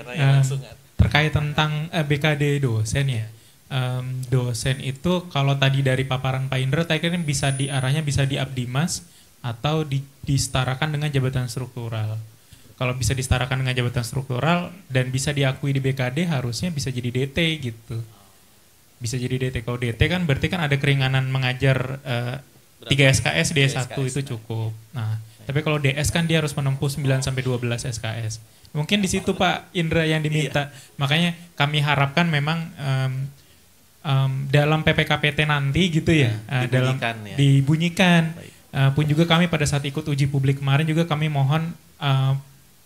terkait tentang BKD dosen ya. Dosen itu kalau tadi dari paparan Pak Indra, tadi kan bisa diarahnya bisa di Abdimas atau disetarakan dengan jabatan struktural. Kalau bisa disetarakan dengan jabatan struktural dan bisa diakui di BKD, harusnya bisa jadi DT gitu. Bisa jadi DT. Kalau DT kan berarti kan ada keringanan mengajar 3 SKS, D1 itu cukup. Nah, tapi kalau DS kan dia harus menempuh 9 sampai 12 SKS. Mungkin di situ Pak Indra yang diminta. Makanya kami harapkan memang dalam PPKPT nanti gitu ya, dibunyikan. Pun juga kami pada saat ikut uji publik kemarin juga kami mohon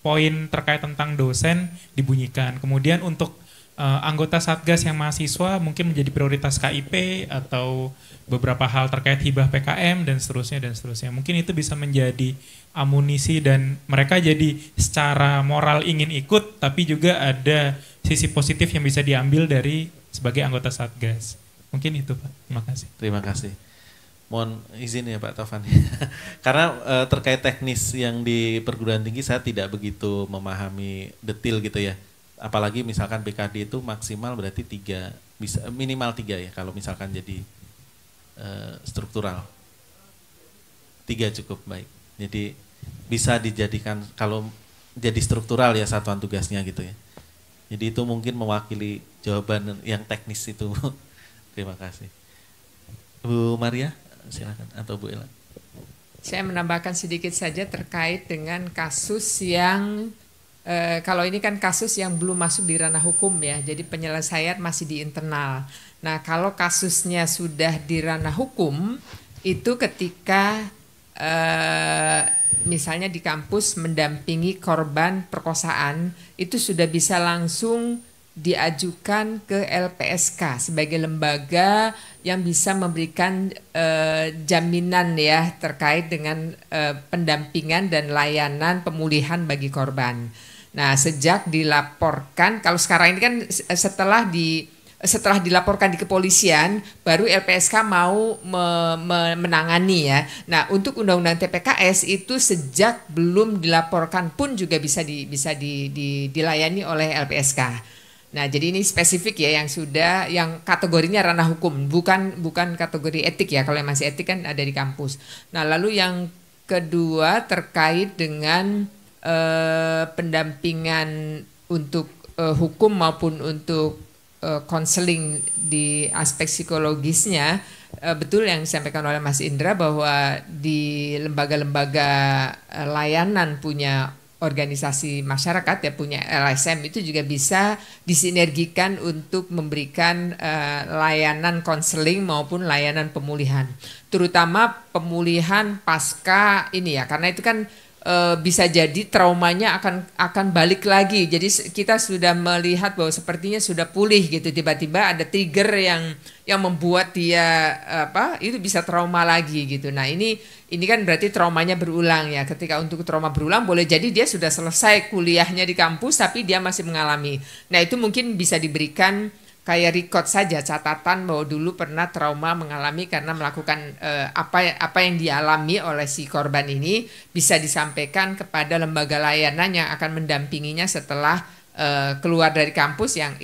poin terkait tentang dosen dibunyikan. Kemudian untuk anggota Satgas yang mahasiswa mungkin menjadi prioritas KIP atau beberapa hal terkait hibah PKM dan seterusnya dan seterusnya. Mungkin itu bisa menjadi amunisi dan mereka jadi secara moral ingin ikut, tapi juga ada sisi positif yang bisa diambil dari sebagai anggota Satgas. Mungkin itu Pak. Terima kasih. Terima kasih. Mohon izin ya Pak Taufan. Karena terkait teknis yang di perguruan tinggi saya tidak begitu memahami detail gitu ya. Apalagi misalkan BKD itu maksimal berarti 3, bisa minimal 3 ya kalau misalkan jadi struktural. 3 cukup, baik. Jadi bisa dijadikan kalau jadi struktural ya satuan tugasnya gitu ya. Jadi itu mungkin mewakili jawaban yang teknis itu. Terima kasih. Bu Maria, silakan, atau Bu Ella. Saya menambahkan sedikit saja terkait dengan kasus yang kalau ini kan kasus yang belum masuk di ranah hukum ya, jadi penyelesaian masih di internal. Nah, kalau kasusnya sudah di ranah hukum, itu ketika misalnya di kampus mendampingi korban perkosaan, itu sudah bisa langsung diajukan ke LPSK sebagai lembaga yang bisa memberikan jaminan ya terkait dengan pendampingan dan layanan pemulihan bagi korban. Nah, sejak dilaporkan, kalau sekarang ini kan setelah dilaporkan di kepolisian, baru LPSK mau menangani ya. Nah, untuk undang-undang TPKS itu sejak belum dilaporkan pun juga bisa dilayani oleh LPSK. Nah, jadi ini spesifik ya yang kategorinya ranah hukum, bukan kategori etik ya. Kalau yang masih etik kan ada di kampus. Nah, lalu yang kedua terkait dengan pendampingan untuk hukum maupun untuk konseling di aspek psikologisnya, betul yang disampaikan oleh Mas Indra bahwa di lembaga-lembaga layanan punya organisasi masyarakat ya, punya LSM itu juga bisa disinergikan untuk memberikan layanan konseling maupun layanan pemulihan, terutama pemulihan pasca ini ya, karena itu kan bisa jadi traumanya akan balik lagi. Jadi kita sudah melihat bahwa sepertinya sudah pulih gitu, tiba-tiba ada trigger yang membuat dia itu bisa trauma lagi gitu. Nah, ini kan berarti traumanya berulang ya. Ketika untuk trauma berulang boleh jadi dia sudah selesai kuliahnya di kampus tapi dia masih mengalami. Nah, itu mungkin bisa diberikan kayak record saja, catatan bahwa dulu pernah trauma mengalami karena melakukan apa yang dialami oleh si korban ini, bisa disampaikan kepada lembaga layanan yang akan mendampinginya setelah keluar dari kampus yang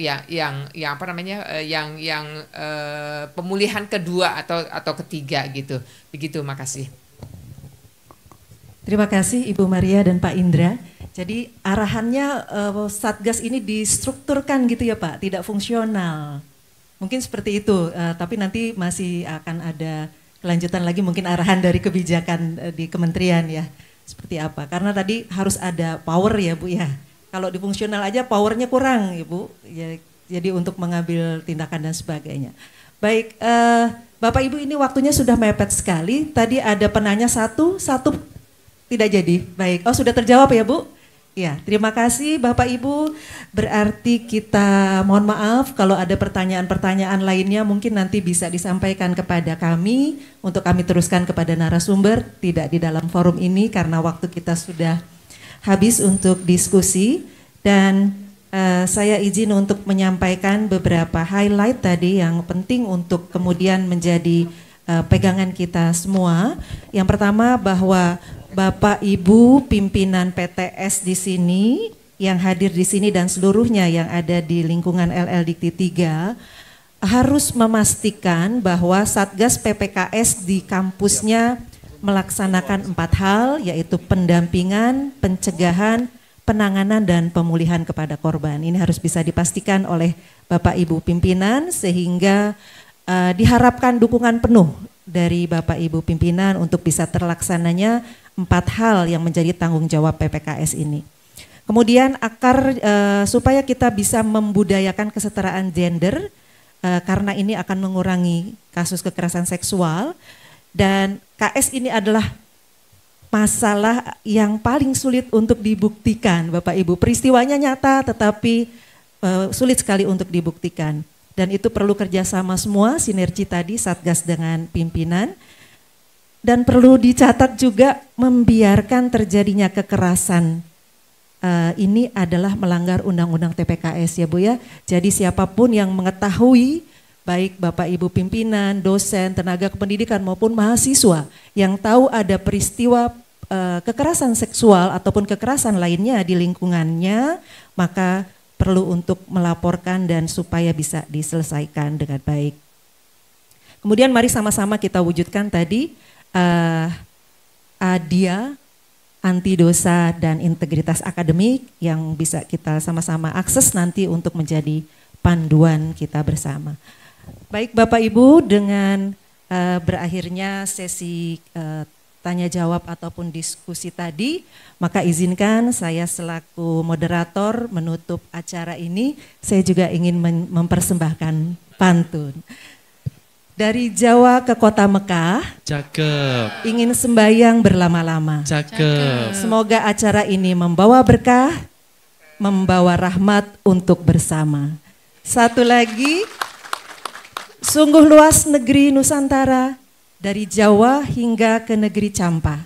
pemulihan kedua atau ketiga gitu. Begitu, makasih. Terima kasih Ibu Maria dan Pak Indra. Jadi arahannya Satgas ini distrukturkan gitu ya Pak, tidak fungsional. Mungkin seperti itu, tapi nanti masih akan ada kelanjutan lagi mungkin arahan dari kebijakan di kementerian ya. Seperti apa, karena tadi harus ada power ya Bu ya. Kalau di fungsional aja powernya kurang Ibu, ya, jadi untuk mengambil tindakan dan sebagainya. Baik, Bapak Ibu ini waktunya sudah mepet sekali, tadi ada penanya satu tidak jadi. Baik, oh sudah terjawab ya Bu? Ya, terima kasih Bapak Ibu. Berarti kita mohon maaf kalau ada pertanyaan-pertanyaan lainnya mungkin nanti bisa disampaikan kepada kami untuk kami teruskan kepada narasumber, tidak di dalam forum ini karena waktu kita sudah habis untuk diskusi dan saya izin untuk menyampaikan beberapa highlight tadi yang penting untuk kemudian menjadi pegangan kita semua. Yang pertama bahwa Bapak Ibu pimpinan PTS di sini yang hadir di sini dan seluruhnya yang ada di lingkungan LL Dikti 3 harus memastikan bahwa Satgas PPKS di kampusnya melaksanakan 4 hal, yaitu pendampingan, pencegahan, penanganan dan pemulihan kepada korban. Ini harus bisa dipastikan oleh Bapak Ibu pimpinan sehingga diharapkan dukungan penuh dari Bapak Ibu pimpinan untuk bisa terlaksananya 4 hal yang menjadi tanggung jawab PPKS ini. Kemudian supaya kita bisa membudayakan kesetaraan gender karena ini akan mengurangi kasus kekerasan seksual dan KS ini adalah masalah yang paling sulit untuk dibuktikan, Bapak Ibu. Peristiwanya nyata tetapi sulit sekali untuk dibuktikan. Dan itu perlu kerjasama semua, sinergi tadi Satgas dengan pimpinan. Dan perlu dicatat juga membiarkan terjadinya kekerasan. Ini adalah melanggar Undang-Undang TPKS ya Bu ya. Jadi siapapun yang mengetahui, baik Bapak Ibu pimpinan, dosen, tenaga kependidikan maupun mahasiswa yang tahu ada peristiwa kekerasan seksual ataupun kekerasan lainnya di lingkungannya, maka perlu untuk melaporkan dan supaya bisa diselesaikan dengan baik. Kemudian mari sama-sama kita wujudkan tadi ADIA, anti dosa dan integritas akademik yang bisa kita sama-sama akses nanti untuk menjadi panduan kita bersama. Baik Bapak Ibu, dengan berakhirnya sesi tanya jawab ataupun diskusi tadi, maka izinkan saya selaku moderator menutup acara ini. Saya juga ingin mempersembahkan pantun. Dari Jawa ke kota Mekah, cakep. Ingin sembahyang berlama-lama. Cakep. Semoga acara ini membawa berkah, membawa rahmat untuk bersama. Satu lagi, sungguh luas negeri Nusantara, dari Jawa hingga ke negeri Campa.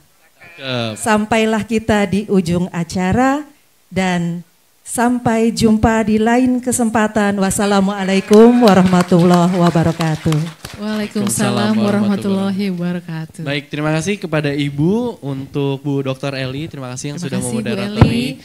Sampailah kita di ujung acara dan sampai jumpa di lain kesempatan. Wassalamualaikum warahmatullahi wabarakatuh. Waalaikumsalam warahmatullahi wabarakatuh. Baik, terima kasih kepada Ibu untuk Bu Dr. Eli. Terima kasih yang sudah memoderatori.